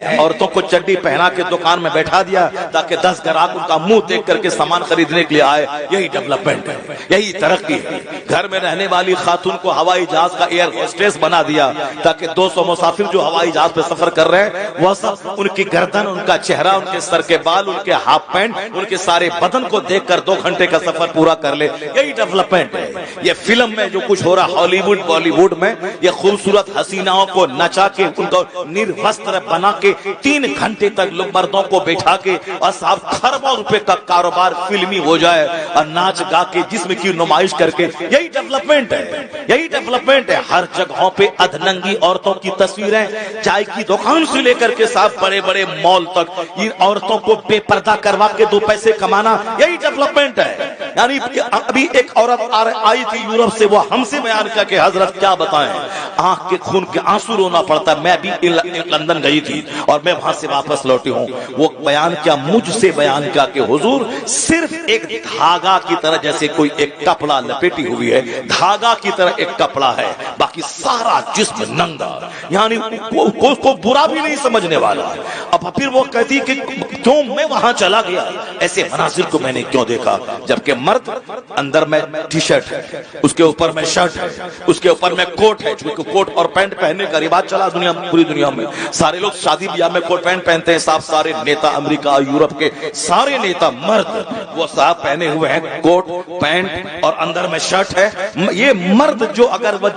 عورتوں کو چڈی پہنا کے دکان میں بیٹھا دیا تاکہ 10 گراہک ان کا منہ دیکھ کر کے سامان خریدنے کے لیے آئے. یہی ڈیولپمنٹ ہے, یہی ترقی ہے. گھر میں رہنے والی خاتون کو ہوائی جہاز کا ایئر ہوسٹس بنا دیا تاکہ 200 مسافر جو ہوائی جہاز پہ سفر کر رہے ہیں وہ سب ان کی گردن, ان کا چہرہ, ان کے سر کے بال, ان کے ہاف پینٹ, ان کے سارے بدن کو دیکھ کر 2 گھنٹے کا سفر پورا کر لے. یہی ڈیولپمنٹ ہے. یہ فلم میں جو کچھ ہو رہا ہالی ووڈ بالی ووڈ میں, یہ خوبصورت حسیناؤں کو نچا کے ان کو نروستر بنا کے 3 گھنٹے تک لوگ مردوں کو بیٹھا کے اور صاحب خربوں روپے کا کاروبار فلمی ہو جائے اور ناچ گا کے جسم کی نمائش کر کے. یہی ڈیولپمنٹ ہے, یہی ڈیولپمنٹ ہے. ہر جگہوں پہ ادھننگی عورتوں کی تصویریں, چائے کی دکان سے لے کر کے صاحب بڑے بڑے مال تک ان عورتوں کو بے پردہ کروا کے 2 پیسے کمانا, یہی ڈیولپمنٹ ہے. یعنی ابھی ایک عورت آئی تھی یورپ سے, وہ ہم سے بیان کیا کہ حضرت کیا بتائیں, آنکھ کے خون کے آنسو رونا پڑتا. میں بھی لندن گئی تھی اور میں وہاں سے واپس لوٹی ہوں. وہ بیان کیا, مجھ سے بیان کیا کہ حضور صرف ایک دھاگا کی طرح جیسے کوئی ایک کپڑا لپیٹی ہوئی ہے, دھاگا کی طرح ایک کپڑا ہے, باقی سارا جسم ننگا. یعنی کو برا بھی نہیں سمجھنے والا. اب پھر وہ کہتی کہ کیوں میں وہاں چلا گیا, ایسے مناظر کو میں نے کیوں دیکھا, جبکہ مرد اندر میں ٹی شرٹ ہے, اس کے اوپر میں شرٹ ہے, اس کے اوپر میں کوٹ ہے, چونکہ کوٹ اور پینٹ پہننے کا رواج چلا دنیا پوری دنیا میں. سارے لوگ شادی بیاہ میں کوٹ پینٹ پہنتے ہیں صاحب. سارے نیتا امریکہ یورپ کے سارے نیتا مرد وہ صاحب پہنے ہوئے ہیں کوٹ پینٹ اور اندر میں شرٹ ہے. یہ مرد جو اگر وہ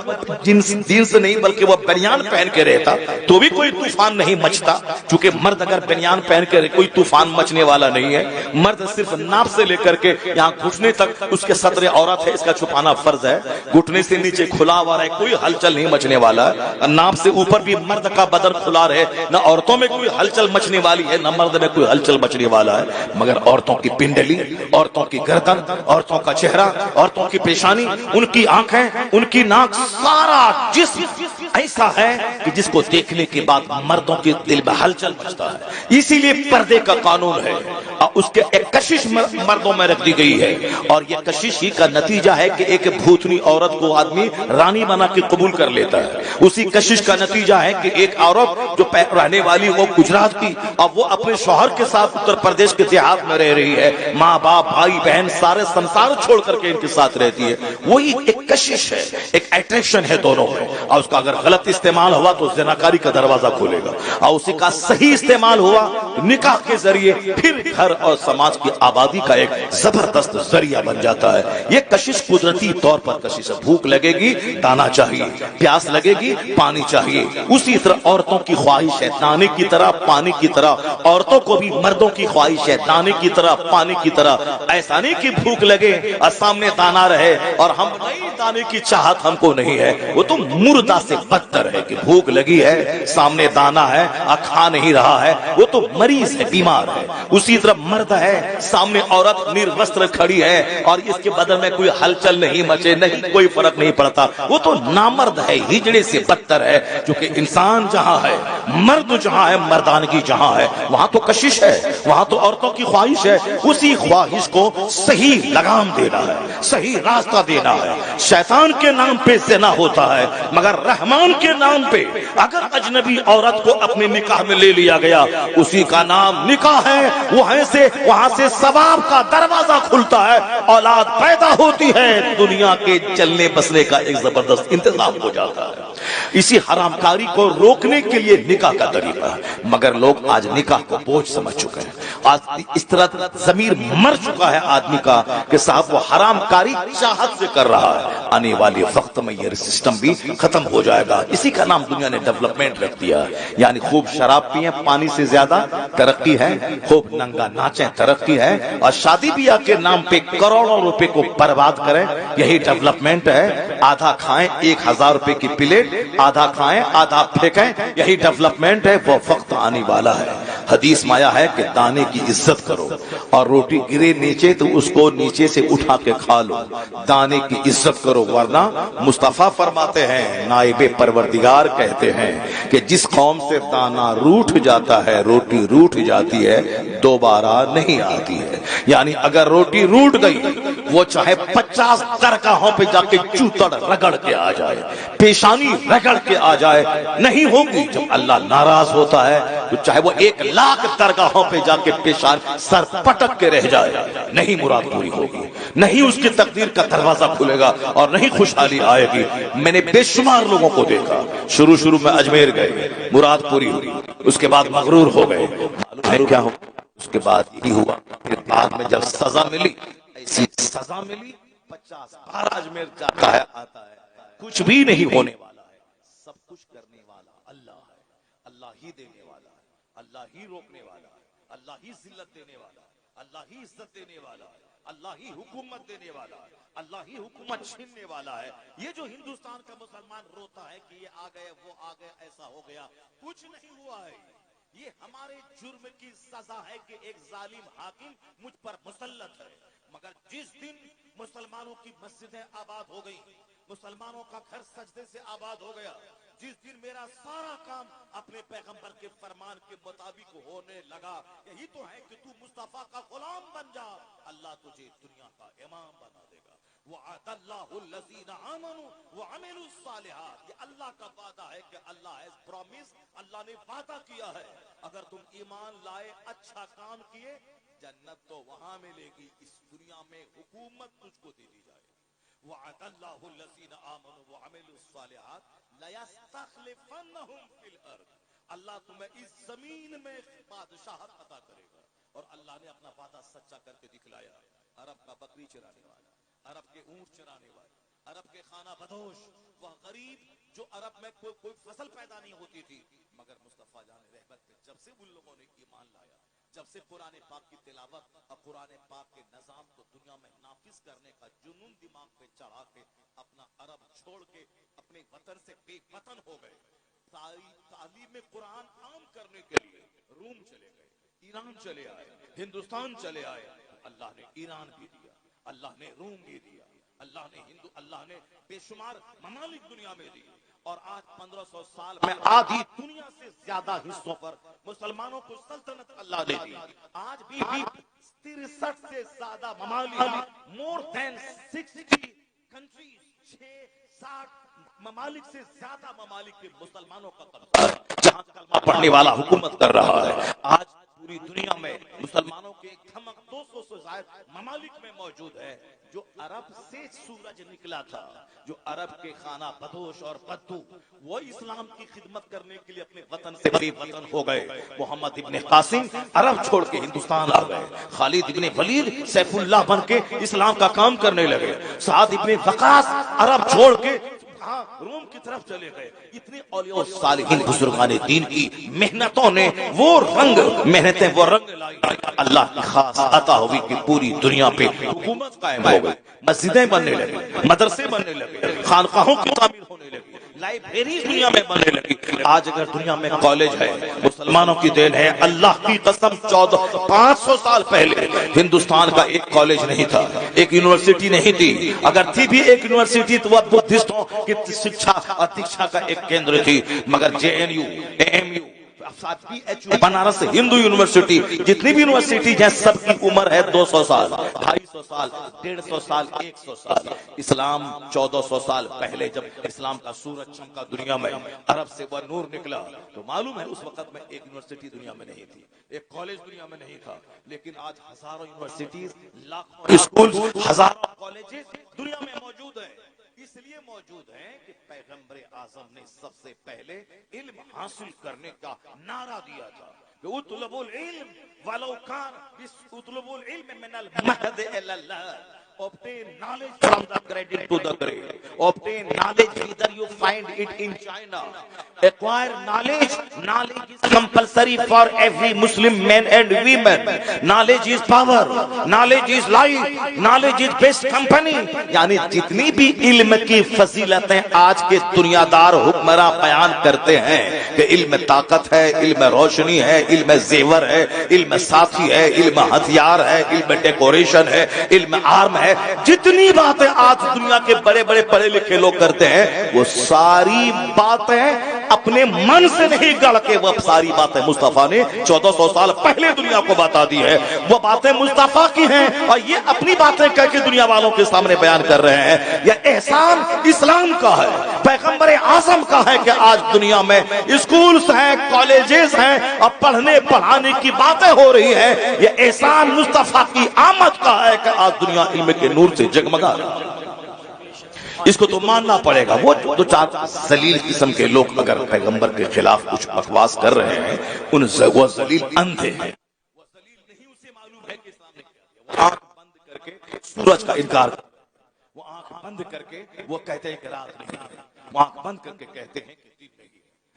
جنس نہیں بلکہ وہ بنیان پہن کے رہتا تو بھی کوئی طوفان نہیں مچتا, چونکہ مرد اگر بنیان پہن کے رہے کوئی طوفان مچنے والا نہیں ہے. مرد صرف ناپ سے لے کر کے یہاں گھٹنے تک اس کے صدر عورت ہے, اس کا چھپانا فرض ہے. گھٹنے سے نیچے کھلا ہوا رہے, کوئی ہلچل نہیں مچنے والا. ناپ سے اوپر بھی مرد کا بدن کھلا رہے, نہ عورتوں میں کوئی ہلچل مچنے والی ہے نہ مرد میں کوئی ہلچل مچنے والا ہے. مگر عورتوں کی پنڈلی, عورتوں کی گردن, عورتوں کا چہرہ, عورتوں کی پیشانی, ان کی آنکھیں, ان کی ناک, سارا جسم ایسا ہے کہ جس کو دیکھنے کے بعد مردوں کے دل میں ہلچل مچتا ہے. اسی لیے پردے کا قانون ہے, اس کے ایک کشش مردوں میں رکھ دی گئی ہے. اور یہ کشش ہی کا نتیجہ ہے کہ ایک بھوتنی عورت کو آدمی رانی بنا کے قبول کر لیتا ہے. اسی کشش کا نتیجہ ہے کہ ایک عورت جو رہنے والی وہ گجرات کی, اب وہ اپنے شوہر کے ساتھ اتر پردیش کے دیہات میں رہ رہی ہے, ماں باپ بھائی بہن سارے سنسار چھوڑ کر کے ان کے ساتھ رہتی ہے. وہی ایک کشش ہے, ایک اٹریکشن ہے دونوں میں. اور اس کا اگر غلط استعمال ہوا تو زناکاری کا دروازہ کھولے گا, اور اسی کا صحیح استعمال ہوا نکاح کے ذریعے پھر گھر اور سماج کی آبادی کا ایک زبردست ذریعہ بن جاتا ہے. یہ کشش قدرتی طور پر کشش ہے. بھوک لگے گی دانا چاہیے, پیاس لگے گی پانی چاہیے. اسی طرح عورتوں کی خواہش ہے دانے کی طرح پانی کی طرح, عورتوں کو بھی مردوں کی خواہش ہے دانے کی طرح پانی کی طرح. ایسا نہیں کہ بھوک لگے اور سامنے دانا رہے اور ہم نہیں, دانے کی چاہت ہم کو نہیں ہے. وہ تو مردہ سے بدتر ہے کہ بھوک لگی ہے سامنے دانا ہے اور کھا نہیں رہا ہے, وہ تو مریض ہے, بیمار ہے. اسی طرح مرد ہے سامنے عورت نروستر کھڑی ہے اور اس کے بدن میں کوئی ہلچل نہیں مچے, نہیں کوئی فرق نہیں پڑتا, وہ تو نامرد ہے, ہجڑے سے بدتر ہے. کیونکہ انسان جہاں ہے, مرد جہاں ہے, مردانگی جہاں ہے, وہاں تو کشش ہے, وہاں تو عورتوں کی خواہش ہے. اسی خواہش کو صحیح لگام دینا ہے, صحیح راستہ دینا ہے. شیطان کے نام پہ زنا ہوتا ہے, مگر رحمان کے نام پہ اگر اجنبی عورت کو اپنے نکاح میں لے لیا گیا, اسی کا نام نکاح ہے. وہاں سے ثواب کا دروازہ کھلتا ہے, اولاد پیدا ہوتی ہے, دنیا کے چلنے بسنے کا ایک زبردست انتظام ہو جاتا ہے. اسی حرام کاری کو روکنے کے لیے نکاح کا طریقہ ہے. مگر لوگ آج نکاح کو بوجھ سمجھ چکے ہیں. آج اس طرح ضمیر مر چکا ہے آدمی کا کہ صاحب وہ حرام کاری چاہت سے کر رہا ہے. آنے والے وقت میں یہ سسٹم بھی ختم ہو جائے گا. اسی کا نام دنیا نے ڈیولپمنٹ رکھ دیا. یعنی خوب شراب پیئیں, پانی سے زیادہ ترقی ہے, خوب ننگا ناچیں ترقی ہے, اور شادی بیاہ کے نام پہ کروڑوں روپے کو برباد کریں, یہی ڈیولپمنٹ ہے. آدھا کھائیں 1000 روپے کی پلیٹ, آدھا کھائیں آدھا پھینکیں, یہی ڈیولپمنٹ ہے. وہ وقت آنے والا ہے. حدیث میں آیا ہے کہ دانے کی عزت کرو, اور روٹی گرے نیچے تو اس کو نیچے سے اٹھا کے کھا لو. دانے کی عزت کرو, ورنہ مصطفیٰ فرماتے ہیں, نائب پروردگار کہتے ہیں کہ جس قوم سے دانا روٹھ جاتا ہے, روٹی روٹھ جاتی ہے, دوبارہ نہیں آتی ہے. یعنی اگر روٹی روٹھ گئی وہ چاہے 50 درگاہوں پہ جا کے چوتڑ رگڑ کے آ جائے، پیشانی رگڑ کے آ جائے، نہیں ہوگی۔ جب اللہ ناراض ہوتا ہے تو چاہے وہ 1,00,000 درگاہوں پہ جا کے پیشان سر پٹک کے رہ جائے، نہیں مراد پوری ہوگی، نہیں اس کی تقدیر کا دروازہ کھلے گا اور نہیں خوشحالی آئے گی۔ میں نے بے شمار لوگوں کو دیکھا، شروع میں اجمیر گئے، مراد پوری ہوئی، اس کے بعد مغرور ہو گئے، معلوم ہے کیا ہو، اس کے بعد یہی ہوا۔ پھر بعد میں جب سزا ملی، ایسی سزا ملی، 50 بار اجمیر جاتا ہے آتا ہے، کچھ بھی نہیں ہونے والا ہے، سب کچھ کرنے والا اللہ ہے، اللہ ہی دینے والا ہے، اللہ ہی روکنے والا ہے، اللہ ہی ذلت دینے والا ہے، اللہ ہی عزت دینے والا ہے، اللہ ہی حکومت دینے والا ہے، اللہ ہی حکومت چھیننے والا ہے۔ یہ جو ہندوستان کا مسلمان روتا ہے کہ یہ آ گئے وہ آ گئے ایسا ہو گیا، کچھ نہیں ہوا ہے، یہ ہمارے جرم کی سزا ہے کہ ایک ظالم حاکم مجھ پر مسلط ہے۔ مگر جس دن مسلمانوں کی مسجدیں آباد ہو گئی، مسلمانوں کا گھر سجدے سے آباد ہو گیا، جس دن میرا سارا کام اپنے پیغمبر کے فرمان کے مطابق ہونے لگا، یہی تو ہے کہ تو مصطفیٰ کا غلام بن جا، اللہ تجھے دنیا کا امام بنا دے گا۔ وعد اللہ الذین آمنوا وعملوا الصالحات، یہ اللہ کا وعدہ ہے کہ اللہ has promised، اللہ نے وعدہ کیا ہے اگر تم ایمان لائے اچھا کام کیے جنت تو وہاں ملے گی، اس دنیا میں حکومت تجھ کو دے دی جائے گی۔ وعد اللہ الذین آمنوا وعملوا الصالحات لیستخلفنہم فی الارض، اللہ تمہیں اس زمین میں بادشاہت عطا کرے گا۔ اور اللہ نے اپنا وعدہ سچا کر کے دکھلایا، عرب کا بکری چرانے والا، عرب کے اونٹ چرانے والے، عرب کے خانہ بدوش، وہ غریب جو عرب میں کوئی فصل پیدا نہیں ہوتی تھی، مگر مصطفیٰ جان رحمت پہ جب سے ان لوگوں نے ایمان لایا، جب سے قرآن پاک کی تلاوت اور قرآن پاک کے نظام کو دنیا میں نافذ کرنے کا جنون دماغ پہ چڑھا کے اپنا عرب چھوڑ کے اپنے وطن سے بے وطن ہو گئے، تعلیم قرآن عام کرنے کے لیے روم چلے گئے، ایران چلے آئے، ہندوستان چلے آئے۔ اللہ نے ایران بھی دیا، اللہ نے روم بھی دیا، اللہ نے بے شمار ممالک دنیا میں دی، اور آج 1500 سال میں آدھی دنیا سے زیادہ حصوں پر مسلمانوں کو سلطنت اللہ نے دی۔ آج بھی 63 سے زیادہ ممالک، مور دین 60 کنٹریز، 60 ممالک سے زیادہ ممالک کے مسلمانوں کا قبضہ ہے، جہاں کلمہ پڑھنے والا حکومت کر رہا ہے۔ آج پوری دنیا میں مسلمانوں کے ایک دھمک 200 سے زائد ممالک میں موجود ہے۔ جو عرب سے سورج نکلا تھا، جو عرب کے خانہ بدوش اور بدو، وہ اسلام کی خدمت کرنے کے لیے اپنے وطن سے بے وطن ہو گئے۔ محمد ابن قاسم عرب چھوڑ کے ہندوستان آ گئے، خالد ابن ولید سیف اللہ بن کے اسلام کا کام کرنے لگے، سعد ابن وقاص عرب چھوڑ کے روم کی طرف چلے گئے۔ اتنے اولیاء صالحین بزرگان دین کی محنتوں نے وہ رنگ لائی، اللہ کی خاص عطا ہوئی کہ پوری دنیا پہ حکومت قائم ہو گئی، مسجدیں بننے لگی، مدرسے بننے لگے، خانقاہوں کی تعمیر ہونے لگی، لائبریری دنیا میں بننے لگی۔ آج اگر دنیا میں کالج ہے، مسلمانوں کی دین ہے، اللہ کی قسم 500 سال پہلے ہندوستان کا ایک کالج نہیں تھا، ایک یونیورسٹی نہیں تھی، اگر تھی بھی ایک یونیورسٹی تو وہ بدھسٹوں کی شکشا اور دیکشا کا ایک کیندر تھی، مگر JNU، AMU، Banaras Hindu university, جتنی بھی یونیورسٹی ہیں سب کی عمر ہے 200 سال، 250 سال، 150 سال، 100 سال۔ اسلام 1400 سال پہلے جب اسلام کا سورج چمکا دنیا میں، عرب سے وہ نور نکلا، تو معلوم ہے اس وقت میں ایک یونیورسٹی دنیا میں نہیں تھی، ایک کالج دنیا میں نہیں تھا، لیکن آج ہزاروں یونیورسٹیز، لاکھوں اسکول، ہزاروں کالجز دنیا میں موجود ہیں۔ اس لیے موجود ہیں کہ پیغمبر اعظم نے سب سے پہلے علم حاصل کرنے کا نعرہ دیا تھا کہ اطلبوا العلم ولو کان اطلبوا العلم من المہد الی اللحد، obtain knowledge from the cradle to the grave, obtain knowledge either you find it in China, acquire knowledge is compulsory for every Muslim man and women, knowledge is power, knowledge is life, knowledge is best company۔ یعنی جتنی بھی علم کی فضیلتیں آج کے دنیا دار حکمراں بیان کرتے ہیں کہ علم طاقت ہے، علم روشنی ہے، علم زیور ہے، علم ساتھی ہے، علم ہتھیار ہے، علم ڈیکوریشن ہے، علم آرم ہے، جتنی باتیں آج دنیا کے بڑے بڑے پڑھے لکھے لوگ کرتے ہیں وہ ساری باتیں اپنے من سے نہیں گڑھ کے وہ ساری باتیں مصطفیٰ نے 1400 سال پہلے دنیا کو بتا دی ہے. وہ باتیں مصطفیٰ کی ہیں اور یہ اپنی باتیں کہہ کے دنیا والوں کے سامنے بیان کر رہے ہیں. یہ احسان اسلام کا ہے, پیغمبر اعظم کا ہے کہ آج دنیا میں اسکولز ہیں, کالجز ہیں اور پڑھنے پڑھانے کی باتیں ہو رہی ہیں. یہ احسان مصطفیٰ کی آمد کا ہے کہ آج دنیا علم کے نور سے جگمگا رہی ہے. اس کو تو ماننا پڑے گا. وہ دو چار ذلیل قسم کے لوگ اگر پیغمبر کے خلاف کچھ بکواس کر رہے ہیں, وہ ذلیل اندھے ہیں. وہ ذلیل نہیں, اسے معلوم ہے کہ اسلام نے کیا کیا. وہ آنکھ بند کر کے سورج کا انکار کرتے ہیں, وہ آنکھ بند کر کے وہ کہتے ہیں کہ رات نہیں, وہ آنکھ بند کر کے کہتے ہیں کہ دن نہیں.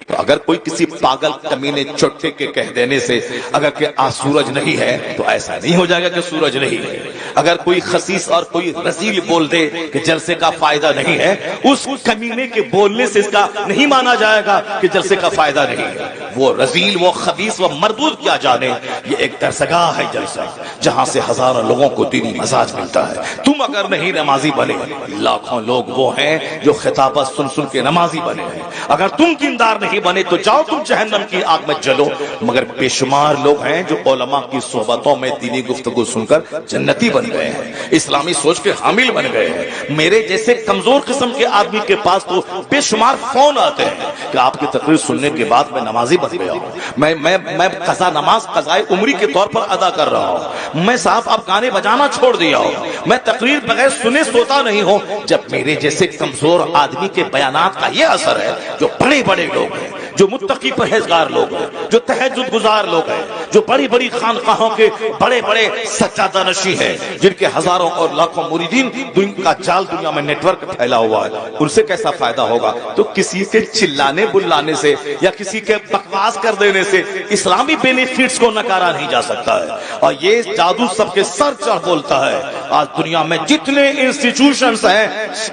تو اگر کوئی کسی پاگل کمینے چوٹے کے کہہ دینے سے اگر کہ آج سورج نہیں ہے تو ایسا نہیں ہو جائے گا کہ سورج نہیں ہے. اگر کوئی خسیس اور کوئی رذیل بول دے کہ جلسے کا فائدہ نہیں ہے, اس کمینے کے بولنے سے اس کا نہیں مانا جائے گا کہ جلسے کا فائدہ نہیں ہے. وہ رذیل, وہ خبیث, وہ مردود کیا جانے. یہ ایک درسگاہ ہے جلسہ, جہاں سے ہزاروں لوگوں کو دینی مزاج ملتا ہے. تم اگر نہیں نمازی بنے, لاکھوں لوگ وہ ہیں جو خطابت سن سن کے نمازی بنے ہیں. اگر تم دیندار نہیں بنے تو جاؤ تم جہنم کی آگ میں جلو. مگر بے شمار لوگ ہیں جو علماء کی صحبتوں میں دینی گفتگو سن کر جنتی بن گئے ہیں, اسلامی سوچ کے حامل بن گئے ہیں. میرے جیسے کمزور قسم کے آدمی کے پاس تو بے شمار فون آتے ہیں کہ آپ کی تقریر سننے کے بعد میں نمازی بن گیا ہوں, میں قضا نماز قضائے عمری کے طور پر ادا کر رہا ہوں, میں صاحب اب گانے بجانا چھوڑ دیا ہوں, میں تقریر بغیر سنے سوتا نہیں ہوں. جب میرے جیسے کمزور آدمی کے بیانات کا یہ اثر ہے, جو بڑے بڑے لوگ ہیں, جو متقی پرہیزگار لوگ ہیں, جو تہجد گزار لوگ ہیں, جو بڑی بڑی خانقاہوں کے بڑے بڑے سجادہ نشین ہیں, جن کے ہزاروں اور لاکھوں مریدین کا جال دنیا میں نیٹ ورک پھیلا ہوا ہے, ان سے کیسا فائدہ ہوگا؟ تو کسی کے چلانے بلانے سے یا کسی کے بکواس کر دینے سے اسلامی بینیفٹس کو نکارا نہیں جا سکتا ہے. اور یہ جادو سب کے سر چڑھ بولتا ہے. آج دنیا میں جتنے انسٹیٹیوشنز ہیں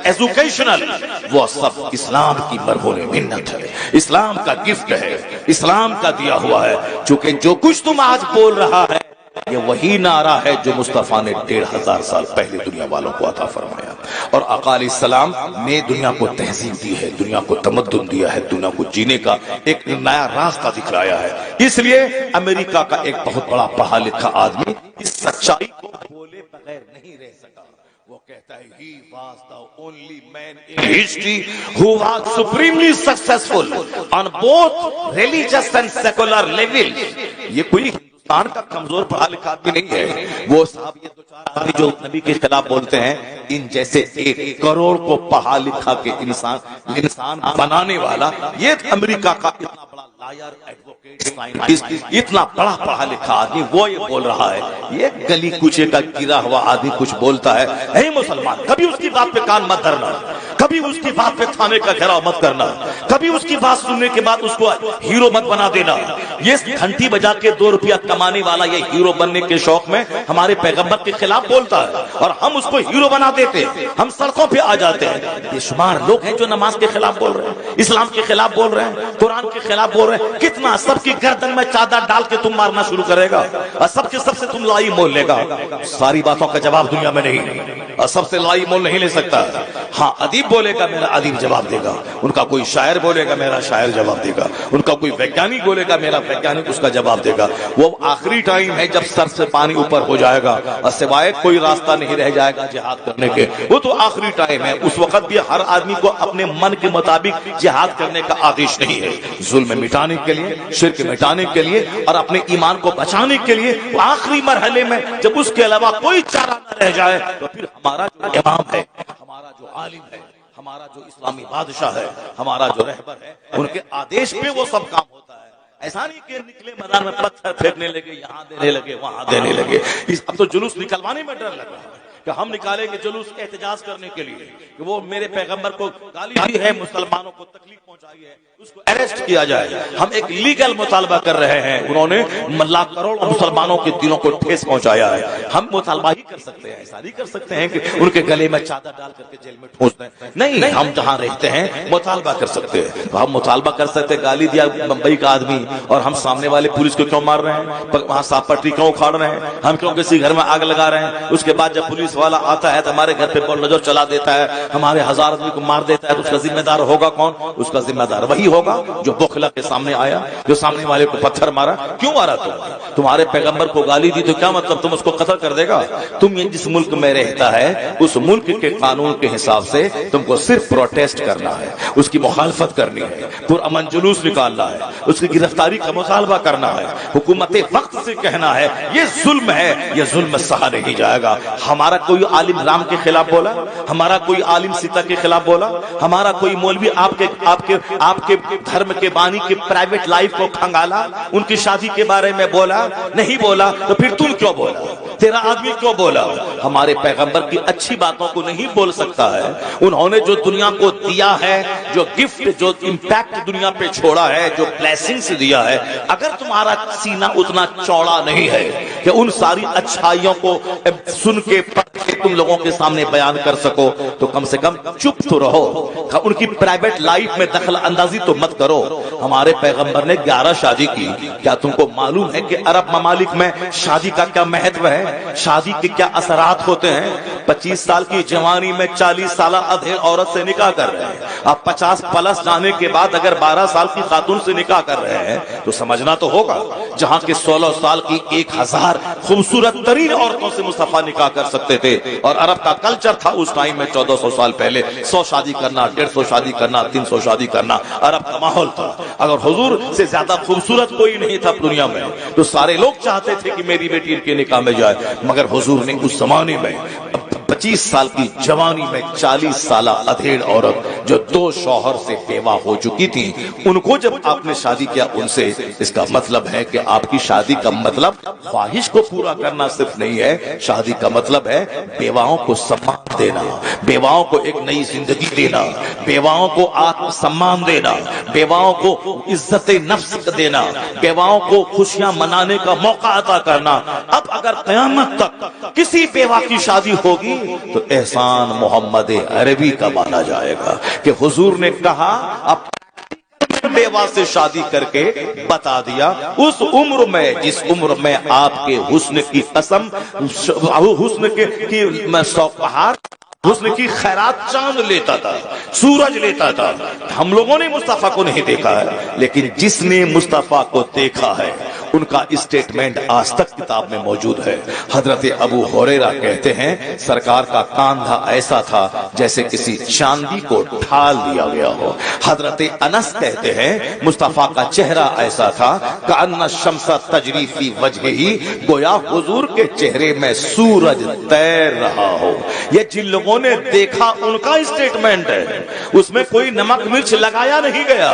ایجوکیشنل, وہ سب اسلام کی مرہون منت ہے, اسلام کا گفٹ ہے, اسلام کا دیا ہوا ہے. چونکہ جو کچھ تم آج بول رہا ہے یہ وہی نعرہ ہے جو مصطفیٰ نے 1500 سال پہلے دنیا والوں کو عطا فرمایا. اور آقا علیہ السلام نے دنیا کو تہذیب دی ہے, دنیا کو تمدن دیا ہے, دنیا کو جینے کا ایک نیا راستہ دکھلایا ہے. اس لیے امریکہ کا ایک بہت بڑا پڑھا لکھا آدمی اس سچائی کو بولے بغیر نہیں رہ سکا. وہ کہتا ہے he was the only man in history who was supremely successful on both religious and secular levels. یہ کوئی ہندوستان کا کمزور پڑھا لکھا آدمی نہیں ہے. وہ صاحب یہ دو چار آدمی جو نبی کے خلاف بولتے ہیں, ان جیسے 1 کروڑ کو پڑھا لکھا کے انسان بنانے والا یہ امریکہ کا اتنا بڑا لائر, ایڈوکیٹ, سائنٹسٹ, اتنا بڑا پڑھا لکھا آدمی وہ یہ بول رہا ہے. یہ گلی کوچے کا گرا ہوا آدمی کچھ بولتا ہے, اے مسلمان کبھی اس کی بات پہ کان مت دھرنا, کبھی اس کی بات پہ تھانے کا گھیراؤ مت کرنا, کبھی اس کی بات سننے کے بعد اس کو ہیرو مت بنا دینا. یہ گھنٹی بجا کے 2 روپیہ کمانے والا یہ ہیرو بننے کے شوق میں ہمارے پیغمبر کے خلاف بولتا ہے اور ہم اس کو ہیرو بنا دیتے ہیں, ہم سڑکوں پہ آ جاتے ہیں. بے شمار لوگ ہیں جو نماز کے خلاف بول رہے ہیں, اسلام کے خلاف بول رہے ہیں, قرآن کے خلاف بول رہے ہیں. کتنا سب کی گردن میں چادر ڈال کے تم مارنا شروع کرے گا اور سب کے سب سے تم لائی مول لے گا. ساری باتوں کا جواب دنیا میں نہیں, اور سب سے لائی مول نہیں لے سکتا. ہاں ادیب بولے گا میرا ادیب جواب دے گا, ان کا کوئی شاعر بولے گا میرا شاعر جواب دے گا, ان کا کوئی ویگیانک بولے گا میرا ویگیانک اس کا جواب دے گا. وہ آخری ٹائم ہے جب سر سے پانی اوپر ہو جائے گا اور سوائے کوئی راستہ نہیں رہ جائے گا جہاد کرنے کے. وہ تو آخری ٹائم ہے. اس وقت بھی ہر آدمی کو اپنے من کے مطابق جہاد کرنے کا آدیش نہیں ہے. ظلم مٹانے کے لیے, شرک مٹانے کے لیے اور اپنے ایمان کو بچانے کے لیے وہ آخری مرحلے میں جب اس کے علاوہ کوئی چارہ نہ رہ جائے تو پھر ہمارا جو امام ہے, ہمارا جو عالم ہے, ہمارا جو اسلامی بادشاہ ہے, ہمارا جو رہبر ہے, ان کے آدیش پہ وہ سب کام ہوتا ہے. ایسا نہیں کہ نکلے میدان میں پتھر پھینکنے لگے, یہاں دینے لگے, وہاں دینے لگے. اب تو جلوس نکلوانے میں ڈر لگ رہا ہے کہ ہم نکالیں گے جلوس احتجاج کرنے کے لیے کہ وہ میرے پیغمبر کو گالی دی ہے, مسلمانوں کو تکلیف پہنچائی ہے, اس کو اریسٹ کیا جائے. ہم ایک لیگل مطالبہ کر رہے ہیں. انہوں نے لاکھ کروڑ مسلمانوں کے دلوں کو ٹھیس پہنچایا ہے. ہم مطالبہ ہی کر سکتے ہیں, ایسا نہیں کر سکتے ہیں کہ ان کے گلے میں چادر ڈال کر کے جیل میں ٹھونس دیں. نہیں, ہم جہاں رہتے ہیں مطالبہ کر سکتے ہیں. ہم مطالبہ کر سکتے ہیں. گالی دیا بمبئی کا آدمی اور ہم سامنے والے پولیس کو کیوں مار رہے ہیں, وہاں صاف پٹری کیوں اکھاڑ رہے ہیں, ہم کیوں کسی گھر میں آگ لگا رہے ہیں. اس کے بعد جب پولیس والا آتا ہے تو ہمارے گھر پہ بول نظر چلا دیتا ہے, ہمارے 1000 آدمی کو مار دیتا ہے, تو اس کا ذمہ دار ہوگا کون؟ اس کا ذمہ دار وہی ہوگا جو بخلا کے سامنے آیا, جو سامنے والے کو پتھر مارا. کیوں مارا تمہارے پیغمبر کو گالی دی تو کیا مطلب تم اس کو قتل کر دے گا؟ تم یہ جس ملک میں رہتا ہے اس ملک کے قانون کے حساب سے تم کو صرف پروٹیسٹ کرنا ہے, اس کی مخالفت کرنی ہے, پرامن جلوس نکالنا ہے, اس کی گرفتاری کا مطالبہ کرنا ہے, حکومت وقت سے کہنا ہے یہ ظلم ہے, یہ ظلم سہا نہیں جائے گا. ہمارا کوئی عالم رام کے خلاف بولا, ہمارا کوئی عالم سیتا کے خلاف بولا, ہمارا کوئی مولوی آپ کے دھرم کے بانی کی پرائیویٹ لائف کو کھنگالا, ان کی شادی کے بارے میں بولا نہیں بولا؟ تو پھر تم کیوں بولا, تیرا آدمی کیوں بولا؟ ہمارے پیغمبر کی اچھی باتوں کو نہیں بول سکتا ہے. انہوں نے جو دنیا کو دیا ہے, جو گفٹ, جو امپیکٹ دنیا پہ چھوڑا ہے, جو بلیسنگز دیا ہے, اگر تمہارا سینہ اتنا چوڑا نہیں ہے کہ ان ساری اچھائیوں کو سن کے پڑھ کے تم لوگوں کے سامنے بیان کر سکو, تو کم سے کم چپ تو رہو, ان کی پرائیویٹ لائف میں دخل اندازی تو مت کرو. ہمارے پیغمبر نے 11 شادی کی. کیا تم کو معلوم ہے کہ عرب ممالک میں شادی کا کیا مہتو ہے, شادی کے کیا اثرات ہوتے ہیں؟ 25 سال کی جوانی میں 40 سالہ ادھیڑ عورت سے نکاح کر رہے ہیں. اب 50 پلس جانے کے بعد اگر 12 سال کی خاتون سے نکاح کر رہے ہیں تو سمجھنا تو ہوگا. جہاں کے 16 سال کی 1000 خوبصورت ترین عورتوں سے مصطفیٰ نکاح کر سکتے تھے, اور عرب کا کلچر تھا اس ٹائم میں 1400 سال پہلے 100 شادی کرنا, 150 شادی کرنا, 300 شادی کرنا, عرب کا ماحول تھا. اگر حضور سے زیادہ خوبصورت کوئی نہیں تھا دنیا میں تو سارے لوگ چاہتے تھے کہ میری بیٹی ان کے نکاح میں جائے, مگر حضور نے اس زمانے میں 25 سال کی جوانی میں 40 سالہ ادھیڑ عورت جو 2 شوہر سے بیوہ ہو چکی تھی, ان کو جب آپ نے شادی کیا ان سے, اس کا مطلب ہے کہ آپ کی شادی کا مطلب خواہش کو پورا کرنا صرف نہیں ہے, شادی کا مطلب ہے بیواؤں کو سمان دینا, بیواؤں کو ایک نئی زندگی دینا, بیواؤں کو آتم سمان دینا, بیواؤں کو عزت نفس دینا, بیواؤں کو خوشیاں منانے کا موقع عطا کرنا. اب اگر قیامت تک کسی بیوہ کی شادی ہوگی تو احسان محمد عربی کا مانا جائے گا کہ حضور نے کہا اب بیوہ سے شادی کر کے بتا دیا, اس عمر میں جس عمر میں آپ کے حسن کی قسم, حسن کی سوکھار, حسن کی خیرات چاند لیتا تھا, سورج لیتا تھا. ہم لوگوں نے مصطفیٰ کو نہیں دیکھا ہے, لیکن جس نے مصطفیٰ کو دیکھا ہے ان کا اسٹیٹمنٹ آج تک کتاب میں موجود ہے. حضرت ابو ہریرہ کہتے ہیں سرکار کا کاندھا ایسا تھا جیسے کسی چاندی کو ڈھال دیا گیا ہو. حضرت انس کہتے ہیں مصطفیٰ کا چہرہ ایسا تھا کأن الشمس تجری فی وجہہ, گویا حضور کے چہرے میں سورج تیر رہا ہو. یہ جن لوگوں نے دیکھا ان کا اسٹیٹمنٹ ہے, اس میں کوئی نمک مرچ لگایا نہیں گیا,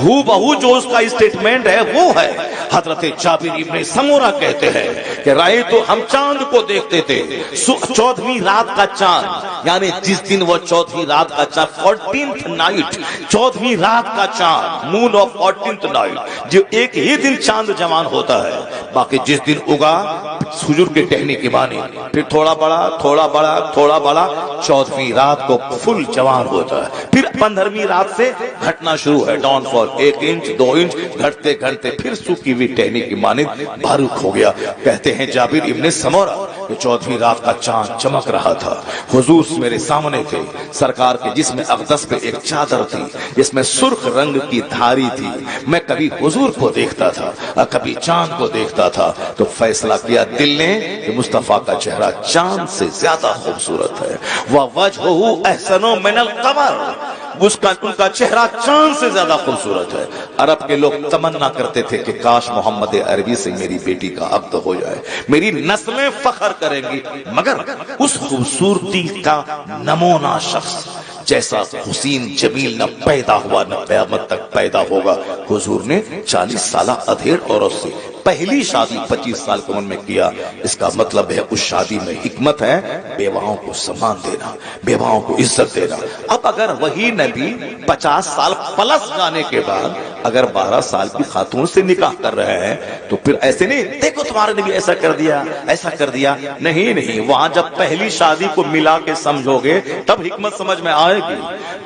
ہو بہو جو اس کا اسٹیٹمنٹ ہے وہ ہے. حضرت جابر ابن سمورہ کہتے ہیں کہ رائے تو ہم چاند کو دیکھتے تھے, 14ویں رات کا چاند, یعنی جس دن وہ 14ویں رات کا چاند, 14th نائٹ, 14ویں رات کا چاند, مون آف 14th نائٹ, جو ایک ہی دن چاند جوان ہوتا ہے. باقی جس دن اگا حضور کے ٹہنی کی بانی, پھر تھوڑا بڑا تھوڑا بڑا تھوڑا بڑا, 14ویں رات کو فل جوان ہوتا ہے. پھر 15ویں رات سے گھٹنا شروع ہے, ڈاؤن فال, 1 انچ 2 انچ گھٹتے گھٹتے پھر سوکھی ہوئی ٹہنی کی مانند باروک ہو گیا. کہتے ہیں جابر ابن سمورہ کہ 14ویں رات کا چاند چمک رہا تھا, حضور میرے سامنے تھے, سرکار کے جسم اقدس پہ ایک چادر تھی جس میں سرخ رنگ کی دھاری تھی. میں کبھی حضور کو دیکھتا تھا اور کبھی چاند کو دیکھتا تھا, تو فیصلہ کیا دل نے کہ مصطفیٰ کا چہرہ چاند سے زیادہ خوبصورت ہے. وَوَجْهُهُ أَحْسَنُ مِنَ الْقَمَرِ, ان کا چہرہ چاند سے زیادہ خوبصورت ہے. عرب کے لوگ تمنا کرتے تھے کہ کاش محمد عربی سے میری بیٹی کا عقد ہو جائے, میری نسلیں فخر کریں گی, مگر اس خوبصورتی کا نمونہ شخص جیسا حسین جمیل نہ پیدا ہوا نہ قیامت تک پیدا ہوگا. حضور نے 40 سالہ ادھیڑ عورت سے پہلی شادی 25 سال کی عمر میں کیا. اس کا مطلب ہے اس شادی میں حکمت ہے بیواؤں کو سامان دینا, بیواؤں کو عزت دینا. اب اگر وہی نبی 50 سال پلس جانے کے بعد اگر 12 سال کی خاتون سے نکاح کر رہے ہیں تو پھر ایسے نہیں دیکھو تمہارے نبی ایسا کر دیا ایسا کر دیا، نہیں، وہاں جب پہلی شادی کو ملا کے سمجھو گے تب حکمت سمجھ میں آئے گی۔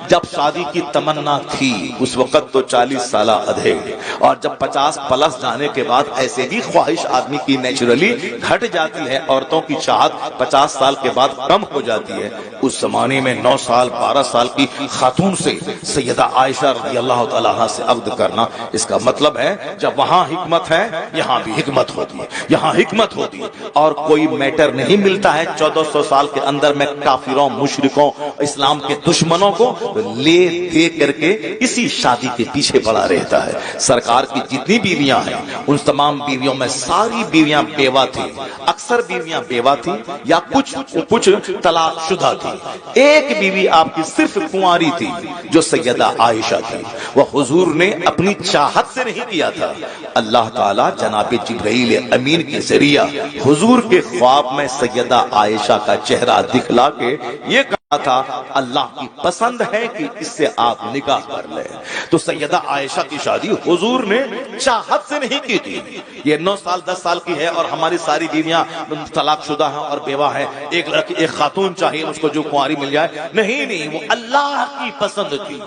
جب شادی کی تمنا تھی اس وقت تو 40 سالہ ادھے، اور جب 50 پلس جانے کے بعد ایسے بھی خواہش آدمی کی نیچرلی گھٹ جاتی ہے، عورتوں کی چاہت 50 سال کے بعد کم ہو جاتی ہے۔ اس زمانے میں 9 سال 12 سال کی خاتون سے سیدہ عائشہ رضی اللہ تعالیٰ عنہ سے عقد کرنا، اس کا مطلب ہے جب وہاں حکمت ہے یہاں بھی حکمت ہوتی ہے، یہاں حکمت ہوتی ہے۔ اور کوئی میٹر نہیں ملتا ہے 1400 سال کے اندر میں کافروں مشرکوں اسلام کے دشمنوں کو لے دے کر کے اسی شادی کے پیچھے پڑا رہتا ہے۔ سرکار کی جتنی بیویاں ہیں ان تمام بیویوں میں ساری بیویاں بیوہ تھی، اکثر بیویاں بیوہ تھی یا کچھ طلاق شدہ تھی۔ ایک بیوی آپ کی صرف کنواری تھی جو سیدہ عائشہ تھی، وہ حضور نے اپنی چاہت سے نہیں کیا تھا، اللہ تعالیٰ جناب جبرائیل امین کے ذریعہ حضور کے خواب میں سیدہ عائشہ کا چہرہ دکھلا کے یہ کہا تھا اللہ کی پسند ہے کہ اس سے آپ نکاح کر لیں۔ تو سیدہ عائشہ کی شادی حضور نے چاہت سے نہیں کی تھی۔ یہ 9 سال 10 سال کی ہے اور ہماری ساری بیویاں طلاق شدہ ہیں اور بیوہ ہیں، ایک لڑکی ایک خاتون چاہیے اس کو جو کنواری مل جائے، نہیں، وہ اللہ کی پسند تھی،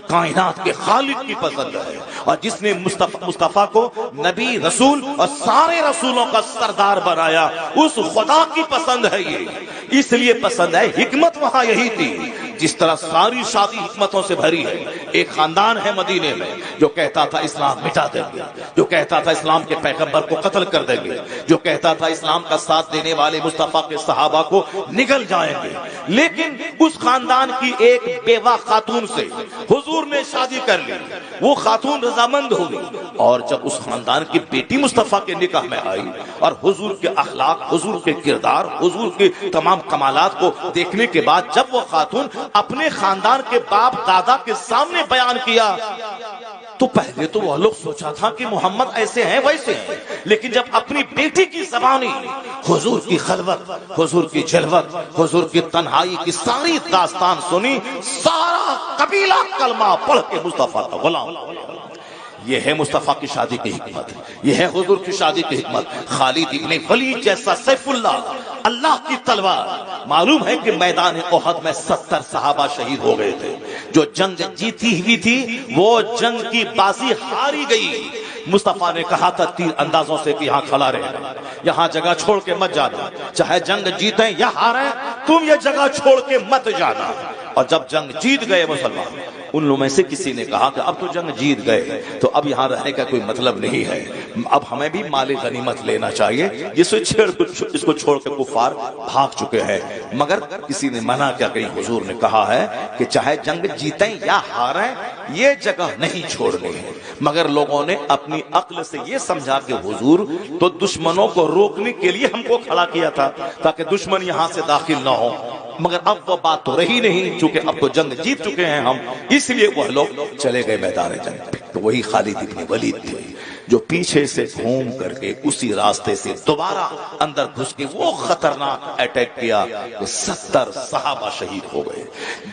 کائنات کے خالق کی پسند ہے۔ اور جس نے مصطفیٰ کو نبی رسول اور سارے رسولوں کا سردار بنایا اس خدا کی پسند ہے، یہ اس لیے پسند ہے۔ حکمت وہاں یہی تھی، جس طرح ساری شادی حکمتوں سے بھری ہے۔ ایک خاندان ہے مدینے میں جو کہتا تھا اسلام مٹا دیں گے، جو کہتا تھا اسلام کے پیغمبر کو قتل کر دیں گے، جو کہتا تھا اسلام کا ساتھ دینے والے مصطفیٰ کے صحابہ کو نگل جائیں گے، لیکن اس خاندان کی ایک بیوہ خاتون سے حضور نے شادی کر لی، وہ خاتون رضامند ہوئی، اور جب اس خاندان کی بیٹی مصطفیٰ کے نکاح میں آئی اور حضور کے اخلاق، حضور کے کردار، حضور کے تمام کمالات کو دیکھنے کے بعد جب وہ خاتون اپنے خاندان کے باپ دادا کے سامنے بیان کیا تو پہلے تو وہ لوگ سوچا تھا کہ محمد ایسے ہیں ویسے ہیں، لیکن جب اپنی بیٹی کی زبانی حضور کی خلوت، حضور کی جلوت، حضور کی تنہائی کی ساری داستان سنی، سارا قبیلہ کلمہ پڑھ کے مصطفیٰ کا غلام۔ یہ ہے مصطفیٰ کی شادی کی حکمت، یہ ہے حضور کی شادی کی حکمت۔ خالد ابن ولید جیسا سیف اللہ، اللہ کی تلوار۔ معلوم ہے کہ میدان احد میں 70 صحابہ شہید ہو گئے تھے، جو جنگ جیتی ہوئی تھی وہ جنگ کی بازی ہاری گئی۔ مصطفیٰ نے کہا تھا تیر اندازوں سے کہ یہاں کھڑا رہنا، یہاں جگہ چھوڑ کے مت جانا، چاہے جنگ جیتیں یا ہاریں تم یہ جگہ چھوڑ کے مت جانا۔ اور جب جنگ جیت گئے مسلمان، ان لوگوں میں سے کسی نے کہا کہ اب تو جنگ جیت گئے تو اب یہاں رہنے کا کوئی مطلب نہیں ہے، اب ہمیں بھی مال غنیمت لینا چاہیے، اس کو چھوڑ کے کفار بھاگ چکے ہیں۔ مگر کسی نے منع کیا کہ حضور نے کہا ہے کہ چاہے جنگ جیتیں یا ہاریں یہ جگہ نہیں چھوڑنی ہے۔ مگر لوگوں نے اپنی عقل سے یہ سمجھا کہ حضور تو دشمنوں کو روکنے کے لیے ہم کو کھڑا کیا تھا تاکہ دشمن یہاں سے داخل نہ ہو، مگر اب وہ بات تو رہی نہیں، چونکہ اب تو جنگ جیت چکے ہیں ہم، اس لیے وہ لوگ چلے گئے میدان جنگ۔ تو وہی خالد ابن ولید تھے جو پیچھے سے گھوم کر کے اسی راستے سے دوبارہ اندر گھس کے وہ خطرناک اٹیک کیا کہ 70 صحابہ شہید ہو گئے۔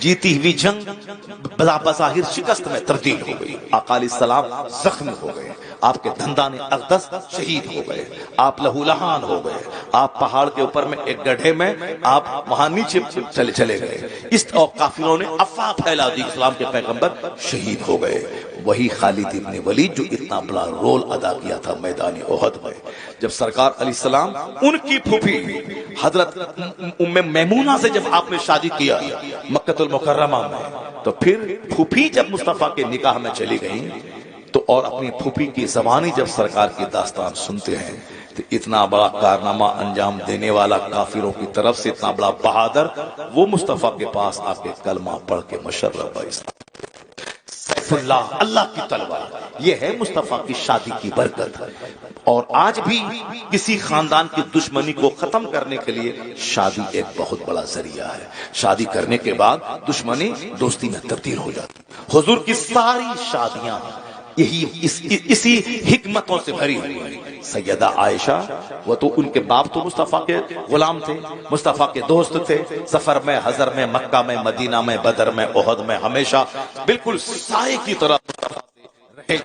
جیتی ہوئی جنگ بظاہر شکست میں تبدیل ہو گئی، آقا علیہ السلام زخمی ہو گئے، آپ کے دندان اقدس شہید ہو گئے، آپ لہو لہان ہو گئے، آپ پہاڑ کے اوپر میں ایک گڑھے میں آپ وہاں نیچے چلے گئے، اس اور کافروں نے افواہ پھیلا دی، اسلام کے پیغمبر شہید ہو گئے۔ وہی خالد ابن ولید جو اتنا بڑا رول ادا کیا تھا میدان احد میں، جب سرکار علیہ السلام ان کی پھوپھی حضرت ام میمونہ سے جب آپ نے شادی کیا مکہ المکرمہ میں، تو پھر پھوپھی جب مصطفیٰ کے نکاح میں چلی گئیں تو اور اپنی پھوپھی کی زبانی جب سرکار کی داستان سنتے ہیں تو اتنا بڑا کارنامہ انجام دینے والا کافروں کی طرف سے اتنا بڑا بہادر، وہ مصطفیٰ کے پاس آ کے کلمہ پڑھ کے مشرف ہے اسلام۔ سیف اللہ، اللہ کی تلوار، یہ ہے مصطفیٰ کی شادی کی برکت۔ اور آج بھی کسی خاندان کی دشمنی کو ختم کرنے کے لیے شادی ایک بہت بڑا ذریعہ ہے۔ شادی کرنے کے بعد دشمنی دوستی میں تبدیل ہو جاتی۔ حضور کی ساری شادیاں اسی حکمتوں سے بھری ہوئی۔ سیدہ عائشہ وہ تو ان کے باپ تو مصطفیٰ کے غلام تھے، مصطفیٰ کے دوست تھے، سفر میں، حضر میں، مکہ میں، مدینہ میں، بدر میں، احد میں ہمیشہ بالکل سائے کی طرح رہے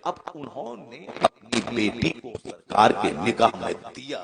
اب انہوں نے اپنی بیٹی کو سرکار کے نکاح میں دیا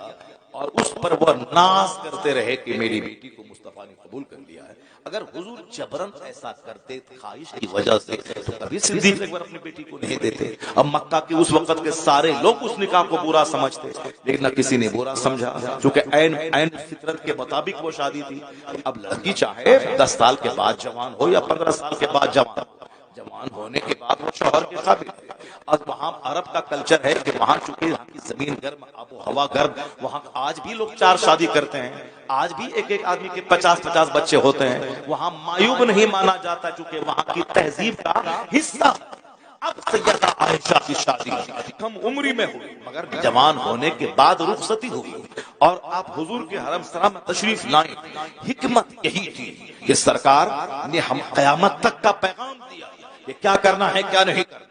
اور اس پر وہ ناز کرتے رہے کہ میری بیٹی کو مصطفیٰ نے قبول کر لیا ہے. اگر حضور جبرن ایسا کرتے خواہش کی وجہ سے تو کبھی صدیق اکبر اپنی بیٹی کو نہیں دیتے. اب مکہ کے اس وقت کے سارے لوگ اس نکاح کو برا سمجھتے لیکن نہ کسی نے برا سمجھا چونکہ عین فطرت کے مطابق وہ شادی تھی. اب لڑکی چاہے 10 سال کے بعد جوان ہو یا 15 سال کے بعد جوان ہونے کے بعد وہ شوہر کے قابل ہے. اور وہاں عرب کا کلچر ہے کہ وہاں چونکہ یہاں کی زمین گرم آب و ہوا گرم وہاں آج بھی لوگ 4 شادی کرتے ہیں. آج بھی ایک آدمی کے 50 بچے ہوتے ہیں. وہاں معیوب نہیں مانا جاتا چونکہ وہاں کی تہذیب کا حصہ. اب سیدہ عائشہ کی شادی کم عمری میں ہوئی مگر جوان ہونے کے بعد رخصتی ہوئی اور آپ حضور کے حرم سرا میں تشریف لائیں. حکمت یہی تھی کہ سرکار نے ہم قیامت تک کا پیغام دیا کہ کیا کرنا ہے کیا نہیں کرنا.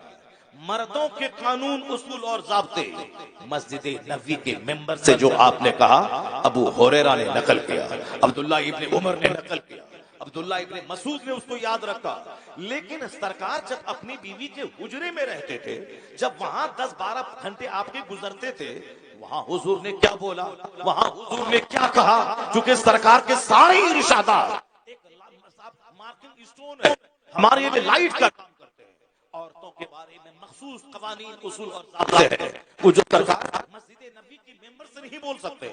مردوں کے قانون اصول اور ضابطے مسجد نبوی کے ممبر سے جو آپ نے کہا ابو ہریرہ نے نقل کیا, عبداللہ ابن عمر نے نقل کیا, عبداللہ ابن مسعود نے اس کو یاد رکھا. لیکن سرکار جب اپنی بیوی کے حجرے میں رہتے تھے, جب وہاں 10-12 گھنٹے آپ کے گزرتے تھے, وہاں حضور نے کیا بولا, وہاں حضور نے کیا کہا, چونکہ سرکار کے سارے ارشادات ایک مارکنگ اسٹون ہے ہمارے لیے لائٹ کا کام کرتے ہیں. عورتوں کے بارے میں مخصوص قوانین اصول اور ضابطے ہیں وہ جو سرکار مسجد نبی کی ممبر سے نہیں بول سکتے.